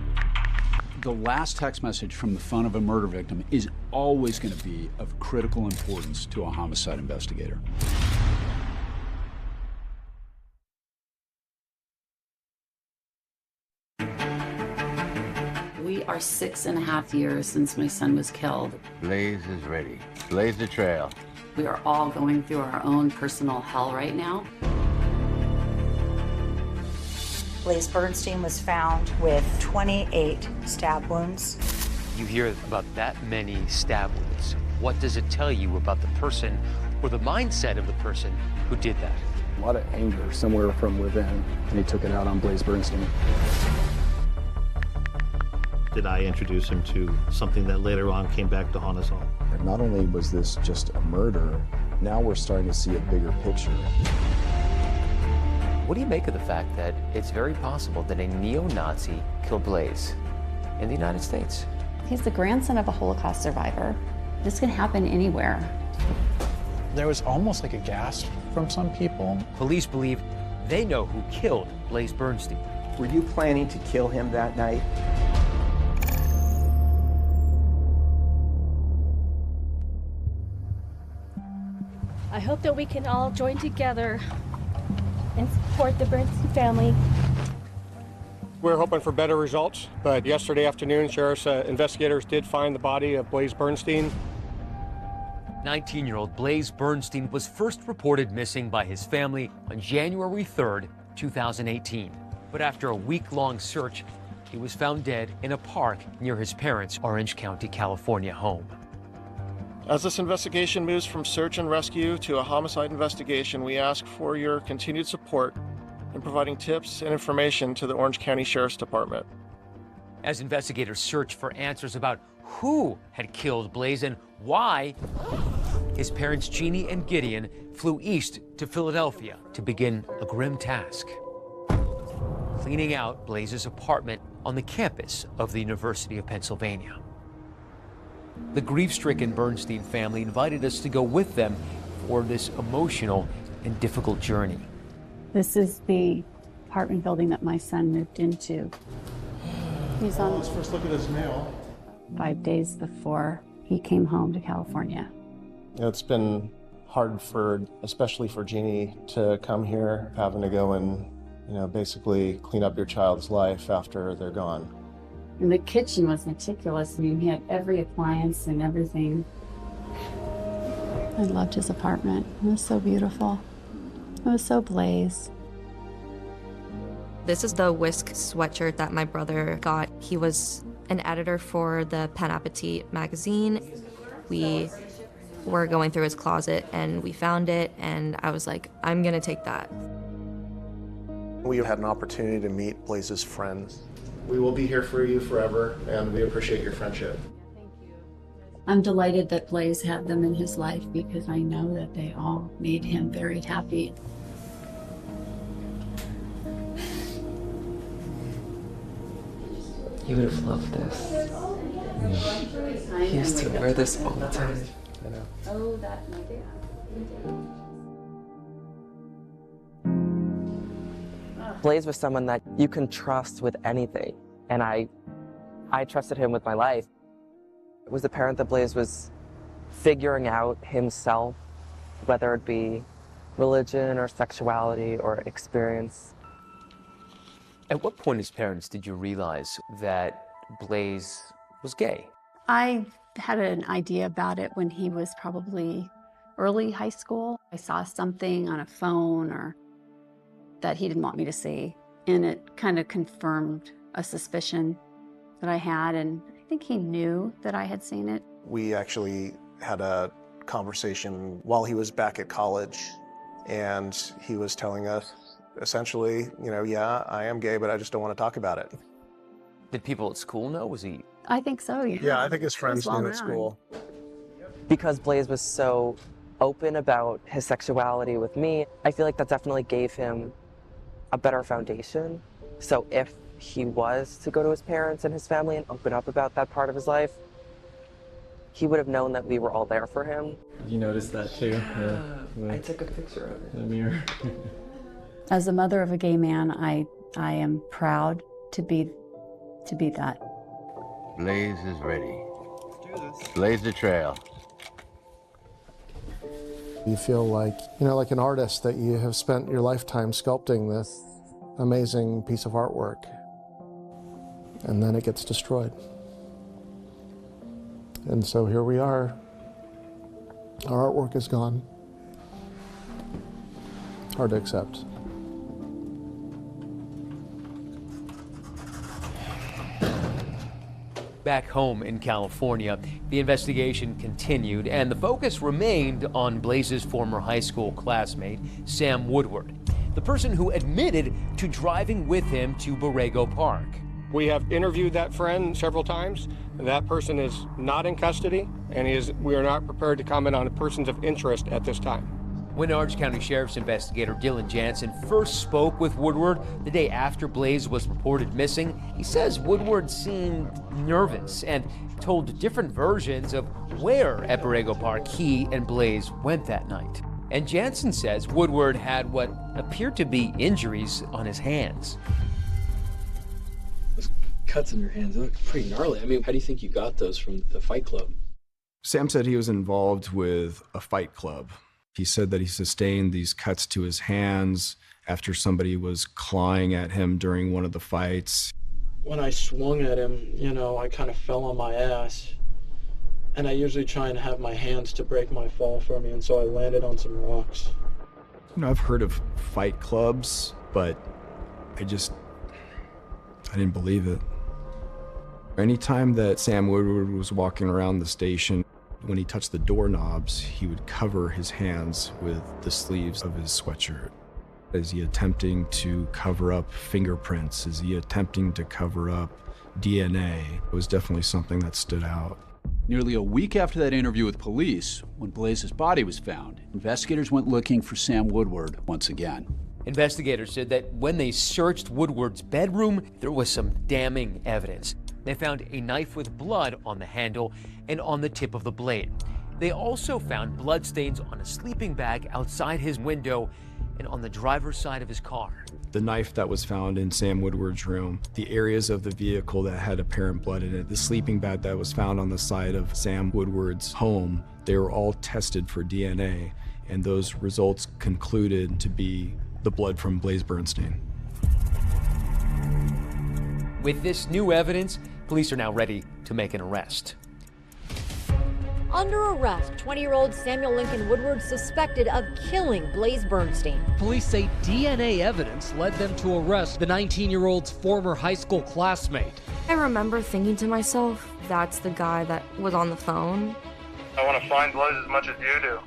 The last text message from the phone of a murder victim is always going to be of critical importance to a homicide investigator. We are 6.5 years since my son was killed. Blaze is ready. Blaze the trail. We are all going through our own personal hell right now. Blaze Bernstein was found with 28 stab wounds. You hear about that many stab wounds. What does it tell you about the person or the mindset of the person who did that? A lot of anger somewhere from within, and he took it out on Blaze Bernstein. Did I introduce him to something that later on came back to haunt us all? And not only was this just a murder, now we're starting to see a bigger picture. What do you make of the fact that it's very possible that a neo-Nazi killed Blaze in the United States? He's the grandson of a Holocaust survivor. This can happen anywhere. There was almost like a gasp from some people. Police believe they know who killed Blaze Bernstein. Were you planning to kill him that night? I hope that we can all join together and support the Bernstein family. We're hoping for better results, but yesterday afternoon, sheriff's investigators did find the body of Blaze Bernstein. 19-year-old Blaze Bernstein was first reported missing by his family on January 3rd, 2018. But after a week-long search, he was found dead in a park near his parents' Orange County, California home. As this investigation moves from search and rescue to a homicide investigation, we ask for your continued support in providing tips and information to the Orange County Sheriff's Department. As investigators search for answers about who had killed Blaze and why, his parents Jeannie and Gideon flew east to Philadelphia to begin a grim task: cleaning out Blaze's apartment on the campus of the University of Pennsylvania. The grief-stricken Bernstein family invited us to go with them for this emotional and difficult journey. This is the apartment building that my son moved into. He's on. Let's first look at his mail. 5 days before he came home to California. It's been hard especially for Jeannie, to come here, having to go and, basically clean up your child's life after they're gone. And the kitchen was meticulous. I mean, he had every appliance and everything. I loved his apartment. It was so beautiful. It was so Blaze. This is the Whisk sweatshirt that my brother got. He was an editor for the Pen Appetit magazine. We were going through his closet and we found it, and I was like, I'm gonna take that. We had an opportunity to meet Blaze's friends. We will be here for you forever, and we appreciate your friendship. I'm delighted that Blaze had them in his life because I know that they all made him very happy. He would have loved this. He used to wear this all the time. Oh, that my dad. Blaze was someone that you can trust with anything, and I trusted him with my life. It was the parent that Blaze was figuring out himself, whether it be religion or sexuality or experience. At what point as parents did you realize that Blaze was gay? I had an idea about it when he was probably early high school. I saw something on a phone or that he didn't want me to see, and it kind of confirmed a suspicion that I had, and I think he knew that I had seen it. We actually had a conversation while he was back at college, and he was telling us essentially, yeah, I am gay, but I just don't want to talk about it. Did people at school know? Was he? I think so, yeah. Yeah, I think his friends knew at school. Because Blaze was so open about his sexuality with me, I feel like that definitely gave him a better foundation. So if he was to go to his parents and his family and open up about that part of his life, he would have known that we were all there for him. You noticed that too? Yeah. I took a picture of it. In the mirror. As a mother of a gay man, I am proud to be that. Blaze is ready. Blaze the trail. You feel like, like an artist that you have spent your lifetime sculpting this amazing piece of artwork, and then it gets destroyed. And so here we are. Our artwork is gone. Hard to accept. Back home in California, the investigation continued, and the focus remained on Blaze's former high school classmate, Sam Woodward, the person who admitted to driving with him to Borrego Park. We have interviewed that friend several times. That person is not in custody, and we are not prepared to comment on persons of interest at this time. When Orange County Sheriff's investigator Dylan Jansen first spoke with Woodward the day after Blaze was reported missing, he says Woodward seemed nervous and told different versions of where at Borrego Park he and Blaze went that night. And Jansen says Woodward had what appeared to be injuries on his hands. Those cuts in your hands, they look pretty gnarly. I mean, how do you think you got those from the fight club? Sam said he was involved with a fight club. He said that he sustained these cuts to his hands after somebody was clawing at him during one of the fights. When I swung at him, I kind of fell on my ass. And I usually try and have my hands to break my fall for me, and so I landed on some rocks. You know, I've heard of fight clubs, but I didn't believe it. Anytime that Sam Woodward was walking around the station, when he touched the doorknobs, he would cover his hands with the sleeves of his sweatshirt. Is he attempting to cover up fingerprints? Is he attempting to cover up DNA? It was definitely something that stood out. Nearly a week after that interview with police, when Blaze's body was found, investigators went looking for Sam Woodward once again. Investigators said that when they searched Woodward's bedroom, there was some damning evidence. They found a knife with blood on the handle and on the tip of the blade. They also found bloodstains on a sleeping bag outside his window and on the driver's side of his car. The knife that was found in Sam Woodward's room, the areas of the vehicle that had apparent blood in it, the sleeping bag that was found on the side of Sam Woodward's home, they were all tested for DNA, and those results concluded to be the blood from Blaze Bernstein. With this new evidence, police are now ready to make an arrest. Under arrest, 20-year-old Samuel Lincoln Woodward suspected of killing Blaze Bernstein. Police say DNA evidence led them to arrest the 19-year-old's former high school classmate. I remember thinking to myself, that's the guy that was on the phone. I want to find Blaze as much as you do.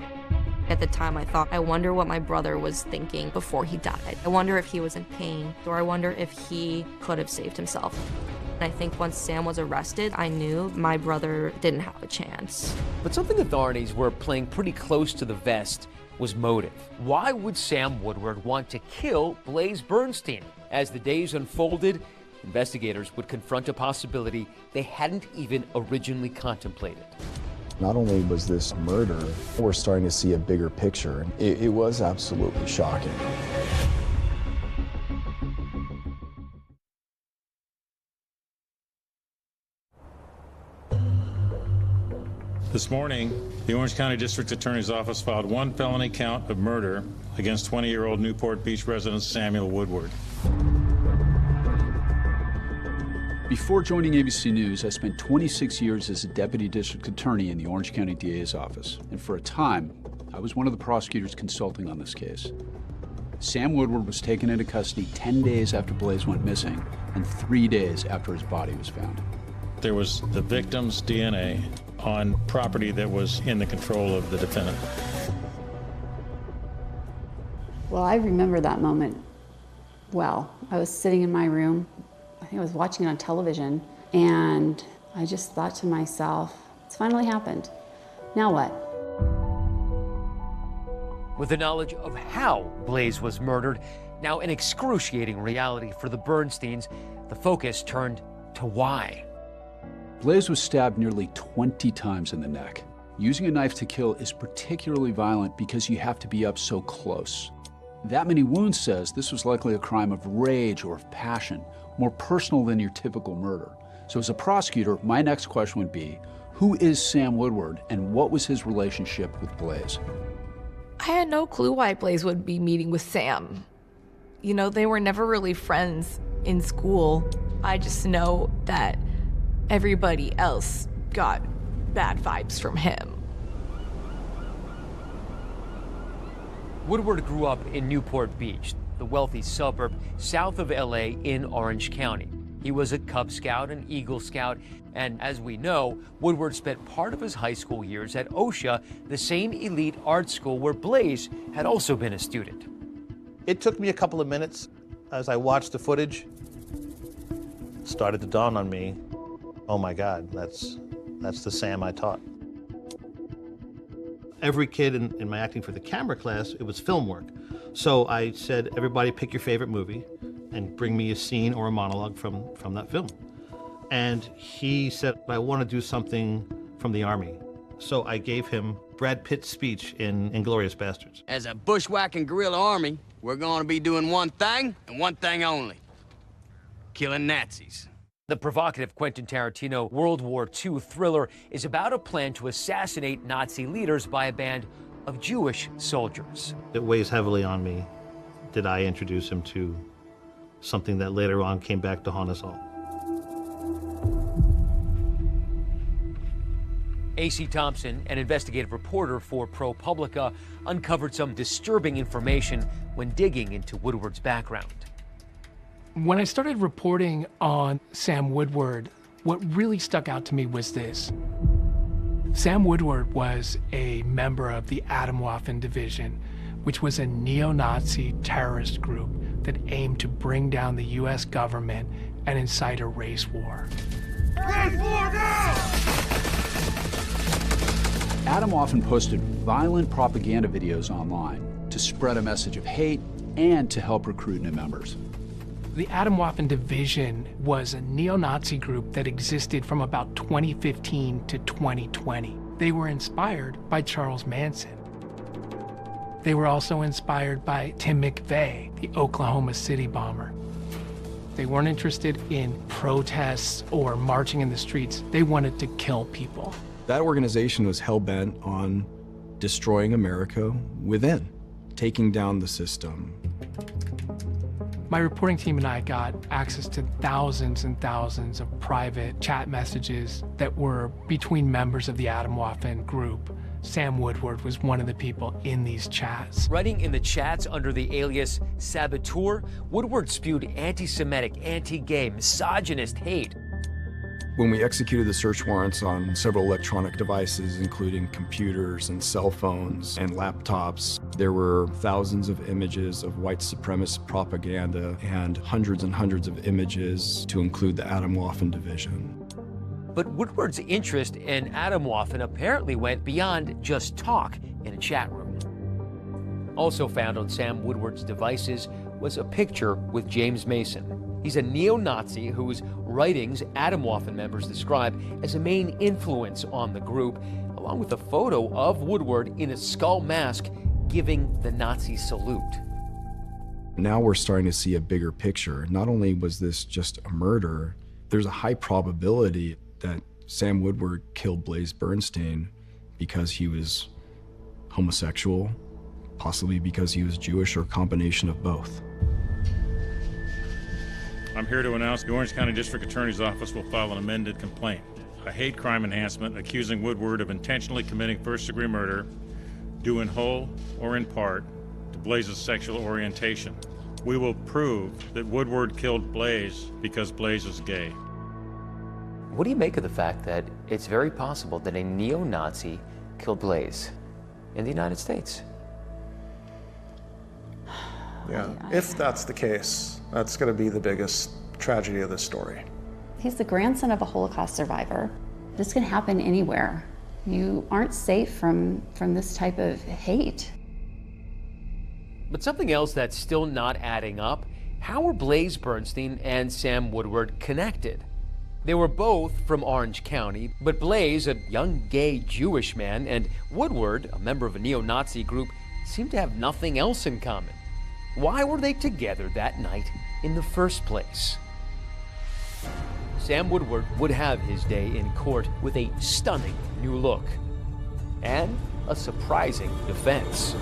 At the time, I thought, I wonder what my brother was thinking before he died. I wonder if he was in pain, or I wonder if he could have saved himself. I think once Sam was arrested, I knew my brother didn't have a chance. But something authorities were playing pretty close to the vest was motive. Why would Sam Woodward want to kill Blaze Bernstein? As the days unfolded, investigators would confront a possibility they hadn't even originally contemplated. Not only was this murder, we're starting to see a bigger picture. It was absolutely shocking. This morning, the Orange County District Attorney's Office filed one felony count of murder against 20-year-old Newport Beach resident Samuel Woodward. Before joining ABC News, I spent 26 years as a deputy district attorney in the Orange County DA's office, and for a time, I was one of the prosecutors consulting on this case. Sam Woodward was taken into custody 10 days after Blaze went missing and 3 days after his body was found. There was the victim's DNA on property that was in the control of the defendant. Well, I remember that moment well. I was sitting in my room. I think I was watching it on television, and I just thought to myself, it's finally happened. Now what? With the knowledge of how Blaze was murdered, now an excruciating reality for the Bernsteins, the focus turned to why. Blaze was stabbed nearly 20 times in the neck. Using a knife to kill is particularly violent because you have to be up so close. That many wounds says this was likely a crime of rage or of passion, more personal than your typical murder. So as a prosecutor, my next question would be, who is Sam Woodward and what was his relationship with Blaze? I had no clue why Blaze would be meeting with Sam. You know, they were never really friends in school. I just know that everybody else got bad vibes from him. Woodward grew up in Newport Beach, the wealthy suburb south of LA in Orange County. He was a Cub Scout and Eagle Scout, and as we know, Woodward spent part of his high school years at OSHA, the same elite art school where Blaze had also been a student. It took me a couple of minutes as I watched the footage. It started to dawn on me, oh my God, that's the Sam I taught. Every kid in my acting for the camera class, it was film work. So I said, everybody pick your favorite movie and bring me a scene or a monologue from that film. And he said, I want to do something from the Army. So I gave him Brad Pitt's speech in Inglourious Bastards. As a bushwhacking guerrilla army, we're going to be doing one thing and one thing only: killing Nazis. The provocative Quentin Tarantino World War II thriller is about a plan to assassinate Nazi leaders by a band of Jewish soldiers. It weighs heavily on me. Did I introduce him to something that later on came back to haunt us all? A.C. Thompson, an investigative reporter for ProPublica, uncovered some disturbing information when digging into Woodward's background. When I started reporting on Sam Woodward, what really stuck out to me was this. Sam Woodward was a member of the Atomwaffen Division, which was a neo-Nazi terrorist group that aimed to bring down the U.S. government and incite a race war. Race war now! Atomwaffen posted violent propaganda videos online to spread a message of hate and to help recruit new members. The Atomwaffen Division was a neo-Nazi group that existed from about 2015 to 2020. They were inspired by Charles Manson. They were also inspired by Tim McVeigh, the Oklahoma City bomber. They weren't interested in protests or marching in the streets. They wanted to kill people. That organization was hell-bent on destroying America within, taking down the system. My reporting team and I got access to thousands and thousands of private chat messages that were between members of the Atomwaffen group. Sam Woodward was one of the people in these chats. Writing in the chats under the alias Saboteur, Woodward spewed anti-Semitic, anti-gay, misogynist hate. When we executed the search warrants on several electronic devices, including computers and cell phones and laptops, there were thousands of images of white supremacist propaganda and hundreds of images to include the Atomwaffen Division. But Woodward's interest in Atomwaffen apparently went beyond just talk in a chat room. Also found on Sam Woodward's devices was a picture with James Mason. He's a neo-Nazi whose writings Atomwaffen members describe as a main influence on the group, along with a photo of Woodward in a skull mask giving the Nazi salute. Now we're starting to see a bigger picture. Not only was this just a murder, there's a high probability that Sam Woodward killed Blaze Bernstein because he was homosexual, possibly because he was Jewish, or a combination of both. I'm here to announce the Orange County District Attorney's Office will file an amended complaint, a hate crime enhancement accusing Woodward of intentionally committing first-degree murder, due in whole or in part to Blaze's sexual orientation. We will prove that Woodward killed Blaze because Blaze is gay. What do you make of the fact that it's very possible that a neo-Nazi killed Blaze in the United States? Yeah, if that's the case, that's going to be the biggest tragedy of this story. He's the grandson of a Holocaust survivor. This can happen anywhere. You aren't safe from this type of hate. But something else that's still not adding up, how were Blaze Bernstein and Sam Woodward connected? They were both from Orange County, but Blaze, a young gay Jewish man, and Woodward, a member of a neo-Nazi group, seemed to have nothing else in common. Why were they together that night in the first place? Sam Woodward would have his day in court with a stunning new look and a surprising defense.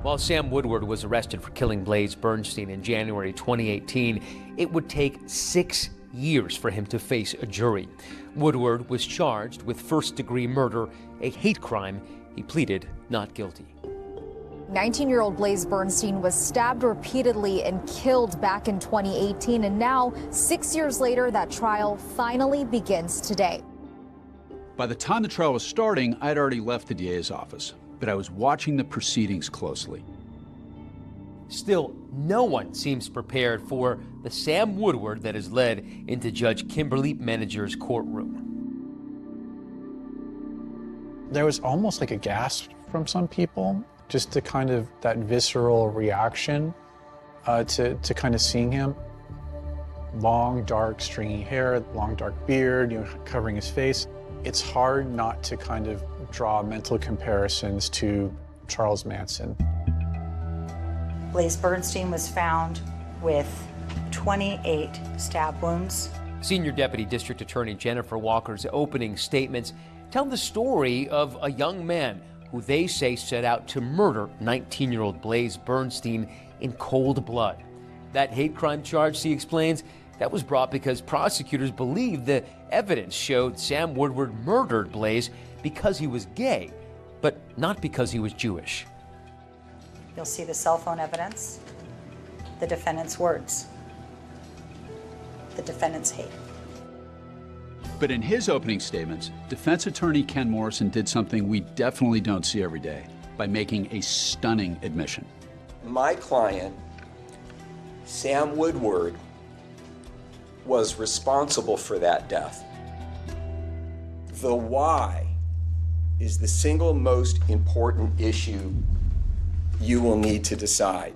While Sam Woodward was arrested for killing Blaze Bernstein in January 2018, it would take 6 years for him to face a jury. Woodward was charged with first-degree murder, a hate crime. He pleaded not guilty. 19-year-old Blaze Bernstein was stabbed repeatedly and killed back in 2018, and now, 6 years later, that trial finally begins today. By the time the trial was starting, I'd already left the DA's office, but I was watching the proceedings closely. Still, no one seems prepared for the Sam Woodward that has led into Judge Kimberly Menager's courtroom. There was almost like a gasp from some people, just to kind of that visceral reaction to kind of seeing him. Long, dark, stringy hair, long, dark beard, covering his face. It's hard not to kind of draw mental comparisons to Charles Manson. Blaze Bernstein was found with 28 stab wounds. Senior Deputy District Attorney Jennifer Walker's opening statements tell the story of a young man who they say set out to murder 19-year-old Blaze Bernstein in cold blood. That hate crime charge, he explains, that was brought because prosecutors believe the evidence showed Sam Woodward murdered Blaze because he was gay, but not because he was Jewish. You'll see the cell phone evidence, the defendant's words, the defendant's hate. But in his opening statements, defense attorney Ken Morrison did something we definitely don't see every day by making a stunning admission. My client, Sam Woodward, was responsible for that death. The why is the single most important issue you will need to decide.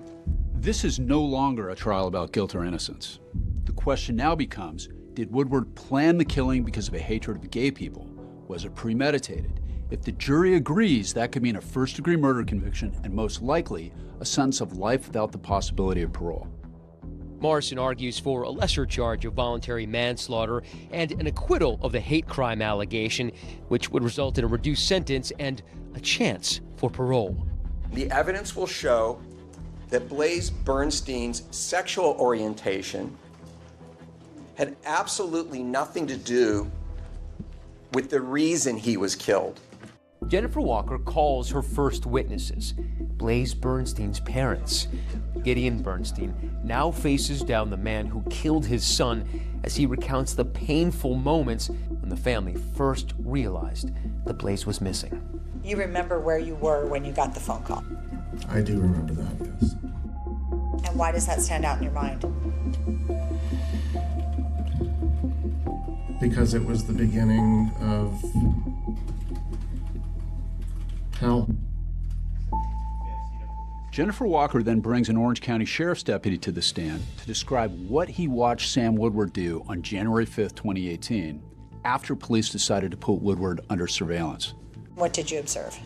This is no longer a trial about guilt or innocence. The question now becomes, did Woodward plan the killing because of a hatred of gay people? Was it premeditated? If the jury agrees, that could mean a first-degree murder conviction and most likely a sentence of life without the possibility of parole. Morrison argues for a lesser charge of voluntary manslaughter and an acquittal of the hate crime allegation, which would result in a reduced sentence and a chance for parole. The evidence will show that Blaze Bernstein's sexual orientation had absolutely nothing to do with the reason he was killed. Jennifer Walker calls her first witnesses, Blaze Bernstein's parents. Gideon Bernstein now faces down the man who killed his son as he recounts the painful moments when the family first realized that Blaze was missing. You remember where you were when you got the phone call? I do remember that, yes. And why does that stand out in your mind? Because it was the beginning of hell. Jennifer Walker then brings an Orange County Sheriff's deputy to the stand to describe what he watched Sam Woodward do on January 5th, 2018, after police decided to put Woodward under surveillance. What did you observe?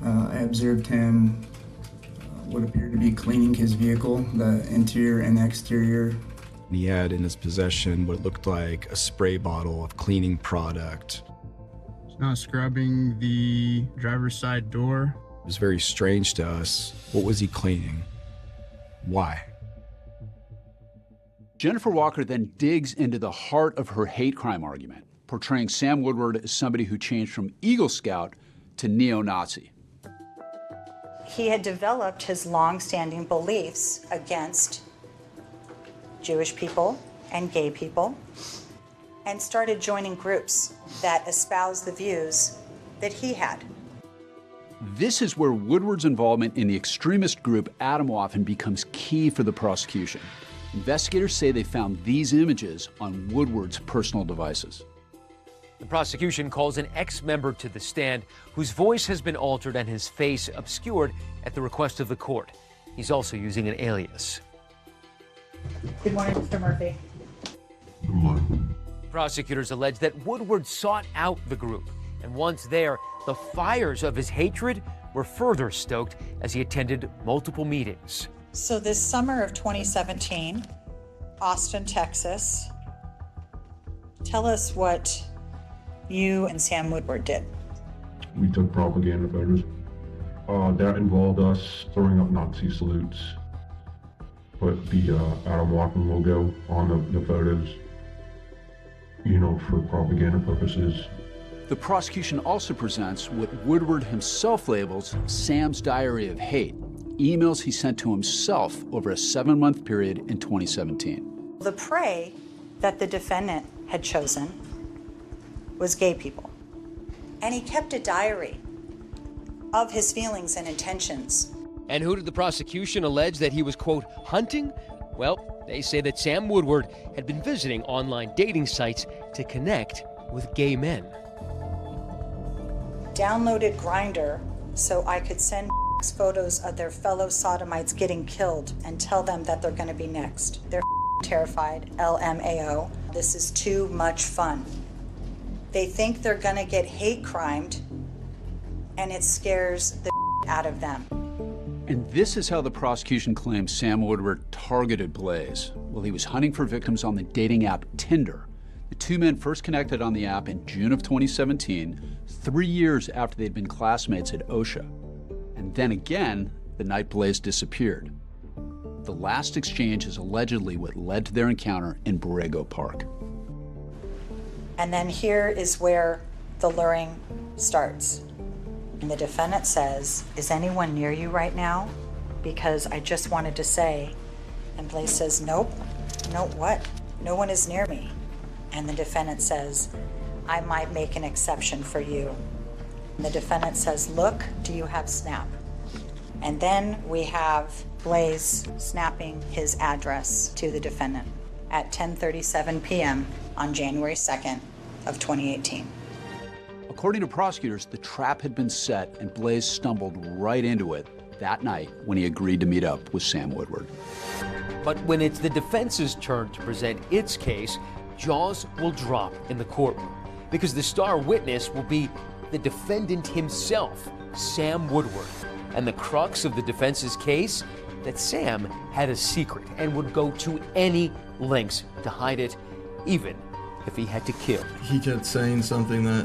I observed him what appeared to be cleaning his vehicle, the interior and the exterior. He had in his possession what looked like a spray bottle of cleaning product. Scrubbing the driver's side door. It was very strange to us. What was he cleaning? Why? Jennifer Walker then digs into the heart of her hate crime argument, portraying Sam Woodward as somebody who changed from Eagle Scout to neo-Nazi. He had developed his long-standing beliefs against Jewish people and gay people and started joining groups that espoused the views that he had. This is where Woodward's involvement in the extremist group Atomwaffen becomes key for the prosecution. Investigators say they found these images on Woodward's personal devices. The prosecution calls an ex-member to the stand whose voice has been altered and his face obscured at the request of the court. He's also using an alias. Good morning, Mr. Murphy. Good morning. Prosecutors allege that Woodward sought out the group, and once there, the fires of his hatred were further stoked as he attended multiple meetings. So this summer of 2017, Austin, Texas, tell us what you and Sam Woodward did. We took propaganda photos. That involved us throwing up Nazi salutes. Put the Atomwaffen logo on the photos, you know, for propaganda purposes. The prosecution also presents what Woodward himself labels Sam's diary of hate, emails he sent to himself over a 7-month period in 2017. The prey that the defendant had chosen was gay people. And he kept a diary of his feelings and intentions. And who did the prosecution allege that he was, quote, hunting? Well, they say that Sam Woodward had been visiting online dating sites to connect with gay men. Downloaded Grindr so I could send photos of their fellow sodomites getting killed and tell them that they're going to be next. They're terrified, LMAO. This is too much fun. They think they're going to get hate crimed, and it scares the out of them. And this is how the prosecution claims Sam Woodward targeted Blaze while he was hunting for victims on the dating app Tinder. The two men first connected on the app in June of 2017, 3 years after they'd been classmates at OSHA. And then again, the night Blaze disappeared. The last exchange is allegedly what led to their encounter in Borrego Park. And then here is where the luring starts. And the defendant says, "Is anyone near you right now? Because I just wanted to say." And Blaze says, "Nope." "No, what? No one is near me." And the defendant says, "I might make an exception for you." And the defendant says, "Look, do you have Snap?" And then we have Blaze snapping his address to the defendant at 10:37 p.m. on January 2nd of 2018. According to prosecutors, the trap had been set and Blaze stumbled right into it that night when he agreed to meet up with Sam Woodward. But when it's the defense's turn to present its case, jaws will drop in the courtroom because the star witness will be the defendant himself, Sam Woodward. And the crux of the defense's case, that Sam had a secret and would go to any lengths to hide it, even if he had to kill. He kept saying something that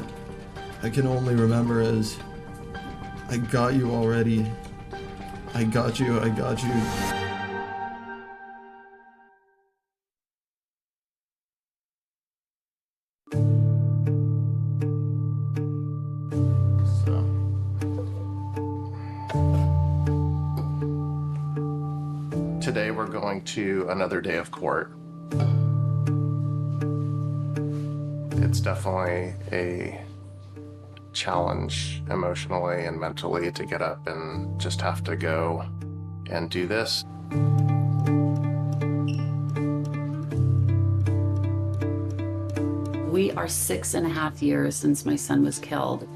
I can only remember as, "I got you already. I got you, I got you." Today we're going to another day of court. It's definitely a challenge emotionally and mentally to get up and just have to go and do this. We are 6.5 years since my son was killed.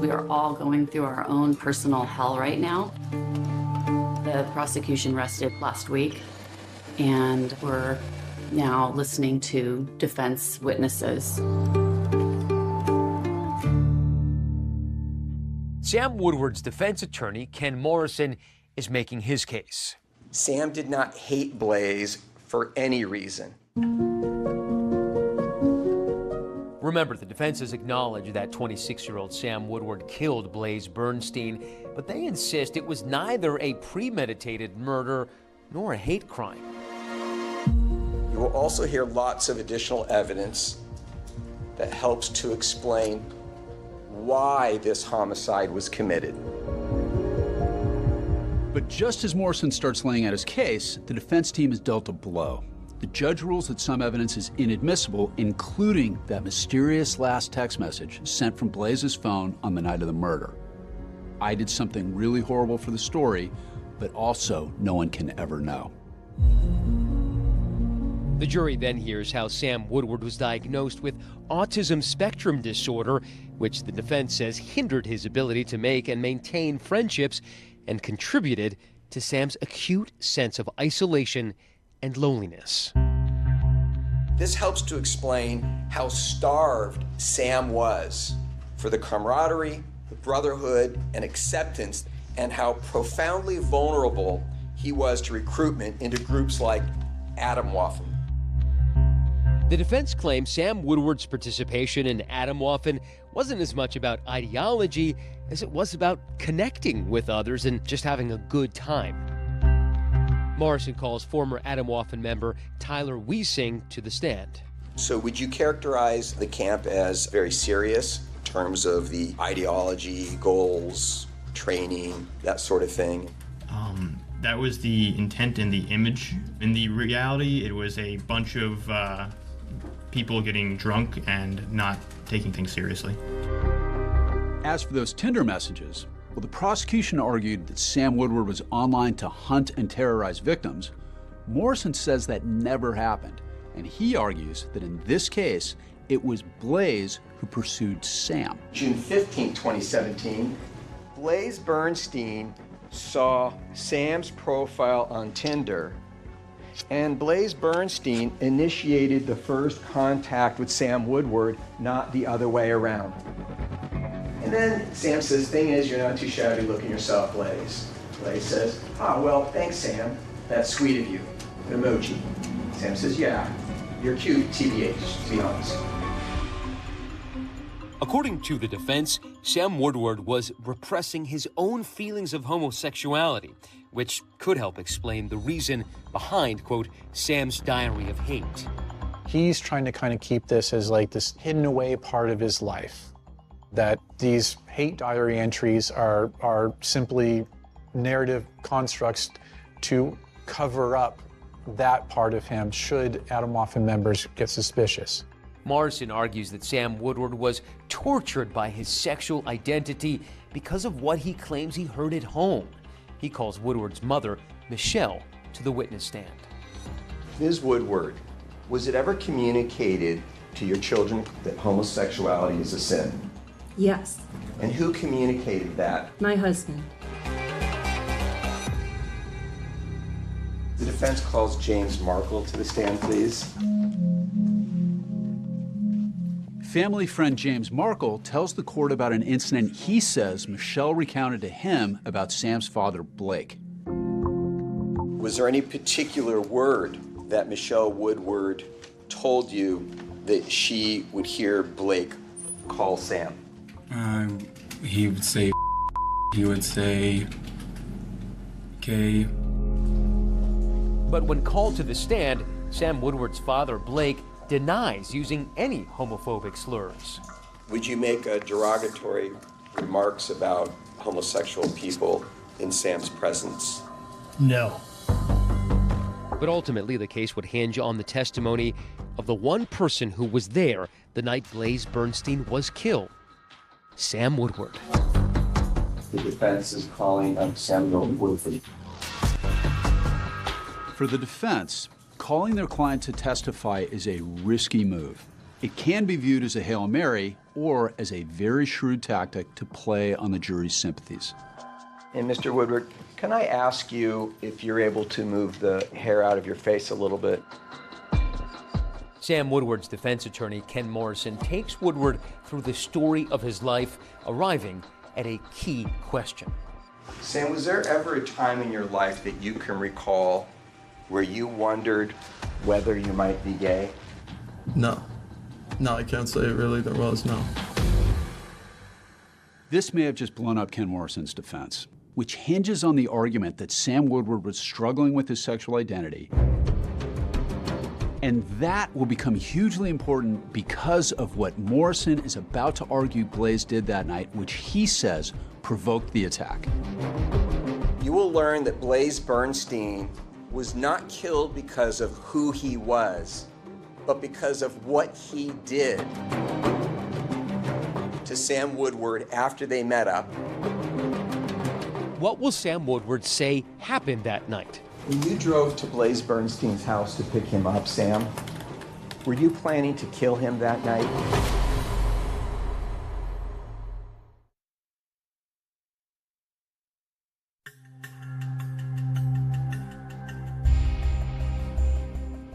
We are all going through our own personal hell right now. The prosecution rested last week, and we're now listening to defense witnesses. Sam Woodward's defense attorney, Ken Morrison, is making his case. Sam did not hate Blaze for any reason. Remember, the defense has acknowledged that 26-year-old Sam Woodward killed Blaze Bernstein, but they insist it was neither a premeditated murder nor a hate crime. You will also hear lots of additional evidence that helps to explain why this homicide was committed. But just as Morrison starts laying out his case, the defense team is dealt a blow. The judge rules that some evidence is inadmissible, including that mysterious last text message sent from Blaze's phone on the night of the murder. "I did something really horrible for the story, but also no one can ever know." The jury then hears how Sam Woodward was diagnosed with autism spectrum disorder, which the defense says hindered his ability to make and maintain friendships and contributed to Sam's acute sense of isolation and loneliness. This helps to explain how starved Sam was for the camaraderie, the brotherhood, and acceptance, and how profoundly vulnerable he was to recruitment into groups like Atomwaffen. The defense claims Sam Woodward's participation in Atomwaffen wasn't as much about ideology as it was about connecting with others and just having a good time. Morrison calls former Atomwaffen member Tyler Wiesing to the stand. So would you characterize the camp as very serious in terms of the ideology, goals, training, that sort of thing? That was the intent and the image. In the reality, it was a bunch of people getting drunk and not taking things seriously. As for those Tinder messages, well, the prosecution argued that Sam Woodward was online to hunt and terrorize victims. Morrison says that never happened, and he argues that in this case, it was Blaze who pursued Sam. June 15, 2017, Blaze Bernstein saw Sam's profile on Tinder, and Blaze Bernstein initiated the first contact with Sam Woodward, not the other way around. And then Sam says, "Thing is, you're not too shabby looking yourself, Blaze." Blaze says, "Oh, well, thanks, Sam. That's sweet of you." An emoji. Sam says, "Yeah." You're cute, TBH, to be honest. According to the defense, Sam Woodward was repressing his own feelings of homosexuality, which could help explain the reason behind, quote, Sam's diary of hate. He's trying to kind of keep this as like this hidden away part of his life, that these hate diary entries are simply narrative constructs to cover up that part of him should Atomwaffen members get suspicious. Morrison argues that Sam Woodward was tortured by his sexual identity because of what he claims he heard at home. He calls Woodward's mother, Michelle, to the witness stand. Ms. Woodward, was it ever communicated to your children that homosexuality is a sin? Yes, And who communicated that? my husband. The defense calls James Markle to the stand, please. Family friend James Markle tells the court about an incident he says Michelle recounted to him about Sam's father, Blake. Was there any particular word that Michelle Woodward told you that she would hear Blake call Sam? He would say, he would say, okay. But when called to the stand, Sam Woodward's father, Blake, denies using any homophobic slurs. Would you make derogatory remarks about homosexual people in Sam's presence? No. But ultimately, the case would hinge on the testimony of the one person who was there the night Blaze Bernstein was killed, Sam Woodward. The defense is calling up Samuel Woodward. For the defense, calling their client to testify is a risky move. It can be viewed as a Hail Mary or as a very shrewd tactic to play on the jury's sympathies. And Mr. Woodward, can I ask you if you're able to move the hair out of your face a little bit? Sam Woodward's defense attorney, Ken Morrison, takes Woodward through the story of his life, arriving at a key question. Sam, was there ever a time in your life that you can recall where you wondered whether you might be gay? No. No, I can't say really there was, no. This may have just blown up Ken Morrison's defense, which hinges on the argument that Sam Woodward was struggling with his sexual identity. And that will become hugely important because of what Morrison is about to argue Blaze did that night, which he says provoked the attack. You will learn that Blaze Bernstein was not killed because of who he was, but because of what he did to Sam Woodward after they met up. What will Sam Woodward say happened that night? When you drove to Blaze Bernstein's house to pick him up, Sam, were you planning to kill him that night?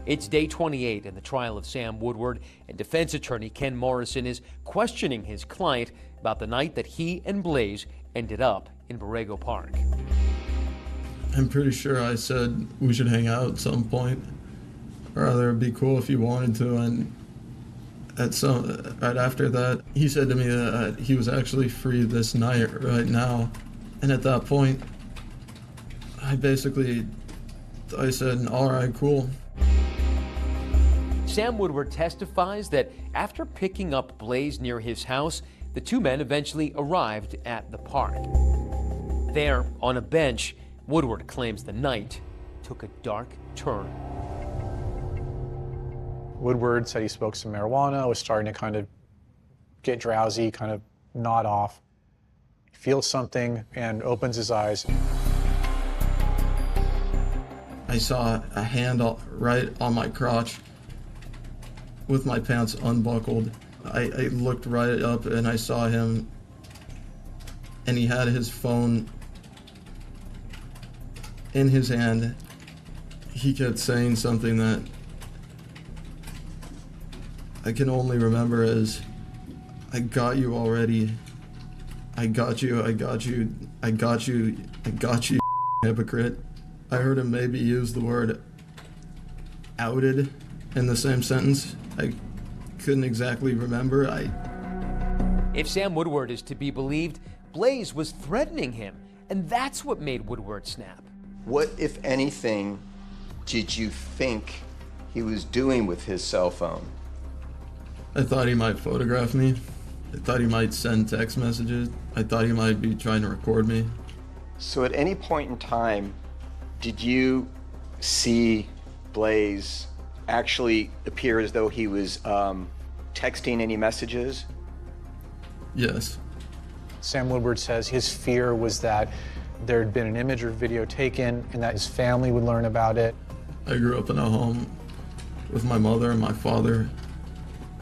It's day 28 in the trial of Sam Woodward, and defense attorney Ken Morrison is questioning his client about the night that he and Blaze ended up in Borrego Park. I'm pretty sure I said we should hang out at some point, or rather it'd be cool if you wanted to, and right after that, he said to me that he was actually free this night right now, and at that point, I said, all right, cool. Sam Woodward testifies that after picking up Blaze near his house, the two men eventually arrived at the park. There, on a bench, Woodward claims the night took a dark turn. Woodward said he smoked some marijuana, was starting to kind of get drowsy, kind of nod off. He feels something and opens his eyes. I saw a hand right on my crotch with my pants unbuckled. I looked right up and I saw him, and he had his phone in his hand. He kept saying something that I can only remember as, I got you already. I got you, I got you, I got you, I got you, hypocrite. I heard him maybe use the word outed in the same sentence. I couldn't exactly remember. If Sam Woodward is to be believed, Blaze was threatening him, and that's what made Woodward snap. What, if anything, did you think he was doing with his cell phone? I thought he might photograph me. I thought he might send text messages. I thought he might be trying to record me. So at any point in time, did you see Blaze actually appear as though he was texting any messages? Yes. Sam Woodward says his fear was that there had been an image or video taken and that his family would learn about it. I grew up in a home with my mother and my father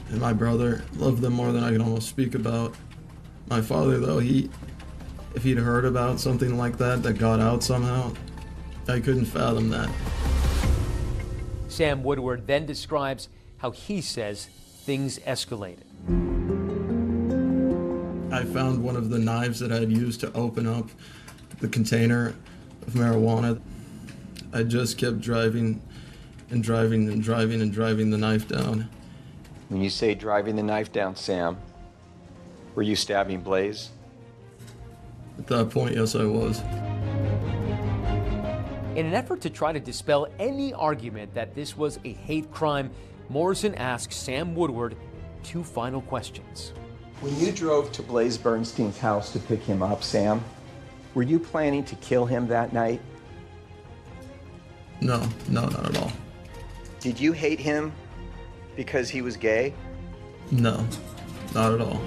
and my brother. Loved them more than I can almost speak about. My father, though, if he'd heard about something like that got out somehow, I couldn't fathom that. Sam Woodward then describes how he says things escalated. I found one of the knives that I had used to open up the container of marijuana. I just kept driving and driving and driving and driving the knife down. When you say driving the knife down, Sam, were you stabbing Blaze? At that point, yes, I was. In an effort to try to dispel any argument that this was a hate crime, Morrison asked Sam Woodward 2 final questions. When you drove to Blaze Bernstein's house to pick him up, Sam, were you planning to kill him that night? No, not at all. Did you hate him because he was gay? No, not at all.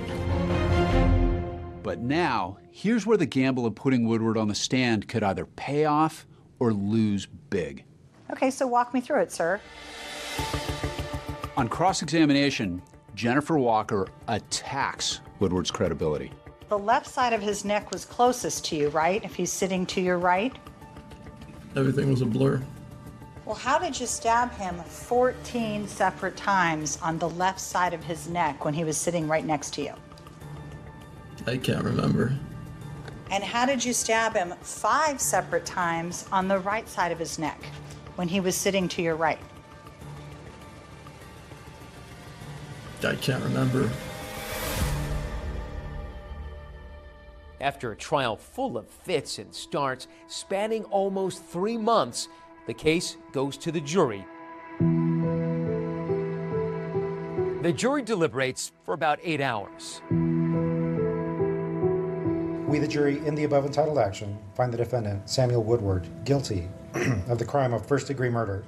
But now, here's where the gamble of putting Woodward on the stand could either pay off or lose big. Okay, so walk me through it, sir. On cross-examination, Jennifer Walker attacks Woodward's credibility. The left side of his neck was closest to you, right? If he's sitting to your right? Everything was a blur. Well, how did you stab him 14 separate times on the left side of his neck when he was sitting right next to you? I can't remember. And how did you stab him 5 separate times on the right side of his neck when he was sitting to your right? I can't remember. After a trial full of fits and starts, spanning almost 3 months, the case goes to the jury. The jury deliberates for about 8 hours. We, the jury, in the above entitled action, find the defendant, Samuel Woodward, guilty of the crime of first-degree murder.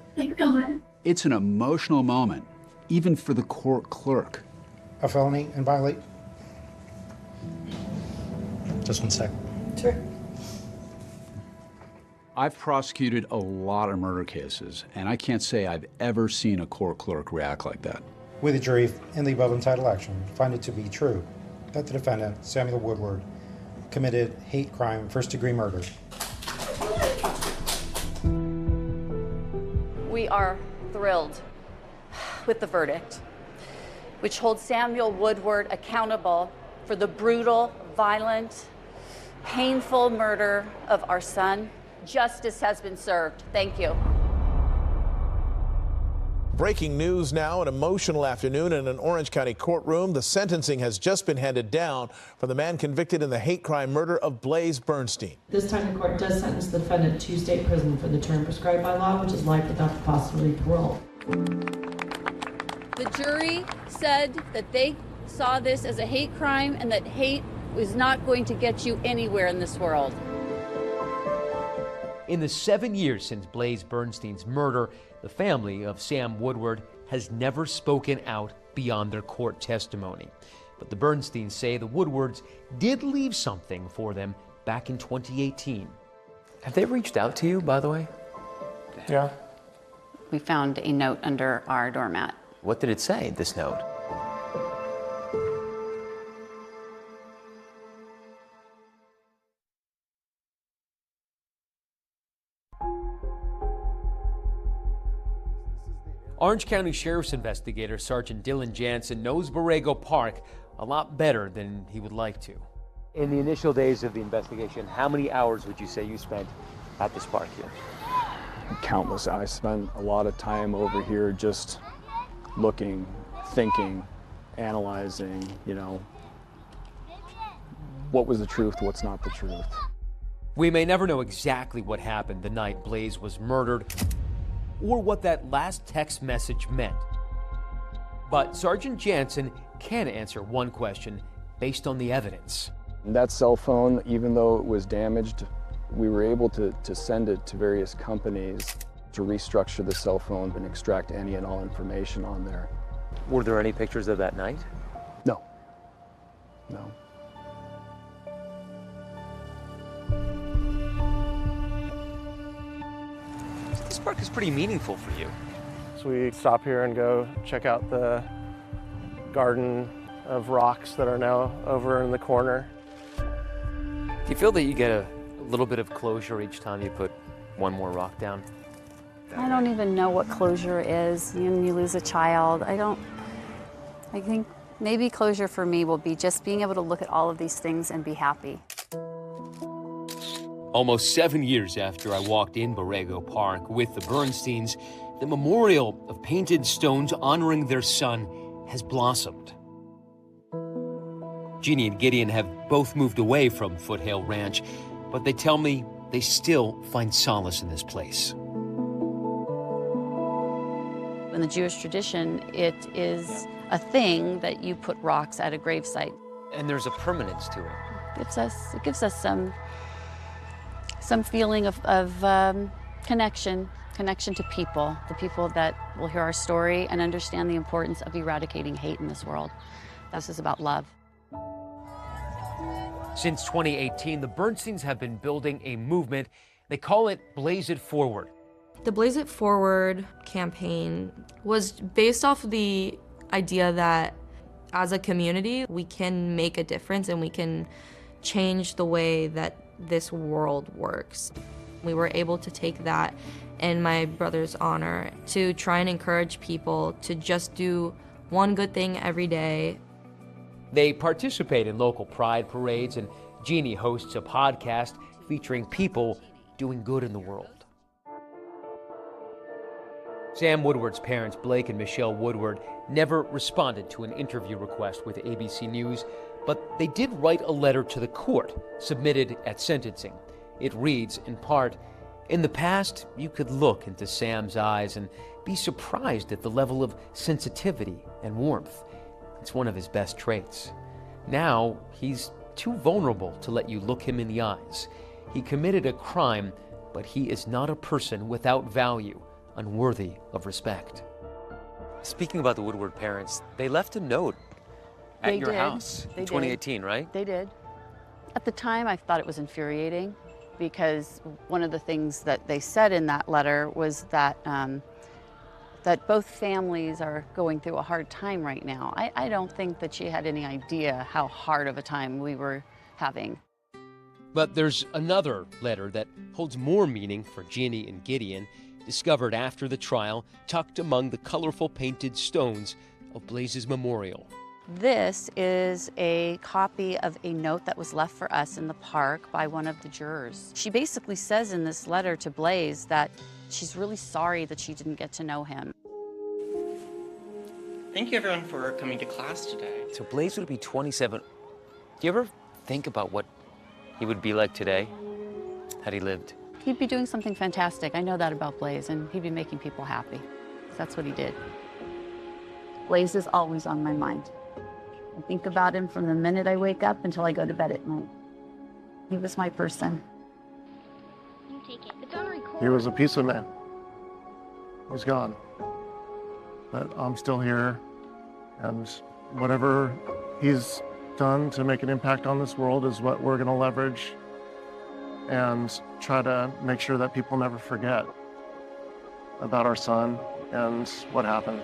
It's an emotional moment, even for the court clerk. A felony and violate. Just 1 sec. Sure. I've prosecuted a lot of murder cases, and I can't say I've ever seen a court clerk react like that. We, the jury, in the above entitled action, find it to be true that the defendant, Samuel Woodward, committed hate crime, first-degree murder. We are thrilled with the verdict, which holds Samuel Woodward accountable for the brutal, violent, painful murder of our son. Justice has been served. Thank you. Breaking news now, an emotional afternoon in an Orange County courtroom. The sentencing has just been handed down for the man convicted in the hate crime murder of Blaze Bernstein. This time the court does sentence the defendant to state prison for the term prescribed by law, which is life without the possibility of parole. The jury said that they saw this as a hate crime and that hate was not going to get you anywhere in this world. In the 7 years since Blaze Bernstein's murder, the family of Sam Woodward has never spoken out beyond their court testimony. But the Bernsteins say the Woodwards did leave something for them back in 2018. Have they reached out to you, by the way? Yeah. We found a note under our doormat. What did it say, this note? Orange County Sheriff's investigator Sergeant Dylan Jansen knows Borrego Park a lot better than he would like to. In the initial days of the investigation, how many hours would you say you spent at this park here? Countless. I spent a lot of time over here just looking, thinking, analyzing, you know, what was the truth, what's not the truth. We may never know exactly what happened the night Blaze was murdered or what that last text message meant. But Sergeant Jansen can answer one question based on the evidence. That cell phone, even though it was damaged, we were able to send it to various companies to restructure the cell phone and extract any and all information on there. Were there any pictures of that night? No. No. This park is pretty meaningful for you. So we stop here and go check out the garden of rocks that are now over in the corner. Do you feel that you get a little bit of closure each time you put one more rock down? I don't even know what closure is. When you lose a child, I think maybe closure for me will be just being able to look at all of these things and be happy. Almost 7 years after I walked in Borrego Park with the Bernsteins, the memorial of painted stones honoring their son has blossomed. Jeannie and Gideon have both moved away from Foothill Ranch, but they tell me they still find solace in this place. In the Jewish tradition, it is a thing that you put rocks at a gravesite. And there's a permanence to it. It gives us some feeling of connection to people, the people that will hear our story and understand the importance of eradicating hate in this world. This is about love. Since 2018, the Bernsteins have been building a movement. They call it Blaze It Forward. The Blaze It Forward campaign was based off the idea that as a community, we can make a difference and we can change the way that this world works. We were able to take that in my brother's honor to try and encourage people to just do one good thing every day. They participate in local pride parades, and Jeannie hosts a podcast featuring people doing good in the world. Sam Woodward's parents, Blake and Michelle Woodward, never responded to an interview request with ABC News, but they did write a letter to the court submitted at sentencing. It reads, in part, "In the past, you could look into Sam's eyes and be surprised at the level of sensitivity and warmth. It's one of his best traits. Now, he's too vulnerable to let you look him in the eyes. He committed a crime, but he is not a person without value, unworthy of respect." Speaking about the Woodward parents, they left a note at your house in 2018, right? They did. At the time, I thought it was infuriating because one of the things that they said in that letter was that that both families are going through a hard time right now. I don't think that she had any idea how hard of a time we were having. But there's another letter that holds more meaning for Jeannie and Gideon, discovered after the trial, tucked among the colorful painted stones of Blaze's memorial. This is a copy of a note that was left for us in the park by one of the jurors. She basically says in this letter to Blaze that she's really sorry that she didn't get to know him. Thank you everyone for coming to class today. So Blaze would be 27. Do you ever think about what he would be like today had he lived? He'd be doing something fantastic. I know that about Blaze, and he'd be making people happy. That's what he did. Blaze is always on my mind. I think about him from the minute I wake up until I go to bed at night. He was my person. He was a piece of man. He's gone. But I'm still here, and whatever he's done to make an impact on this world is what we're going to leverage and try to make sure that people never forget about our son and what happened.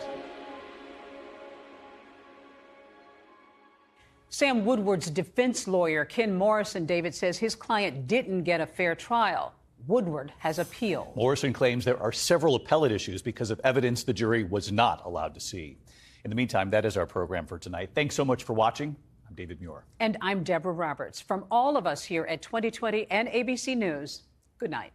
Sam Woodward's defense lawyer, Ken Morrison, David, says his client didn't get a fair trial. Woodward has appealed. Morrison claims there are several appellate issues because of evidence the jury was not allowed to see. In the meantime, that is our program for tonight. Thanks so much for watching. I'm David Muir. And I'm Deborah Roberts. From all of us here at 2020 and ABC News, good night.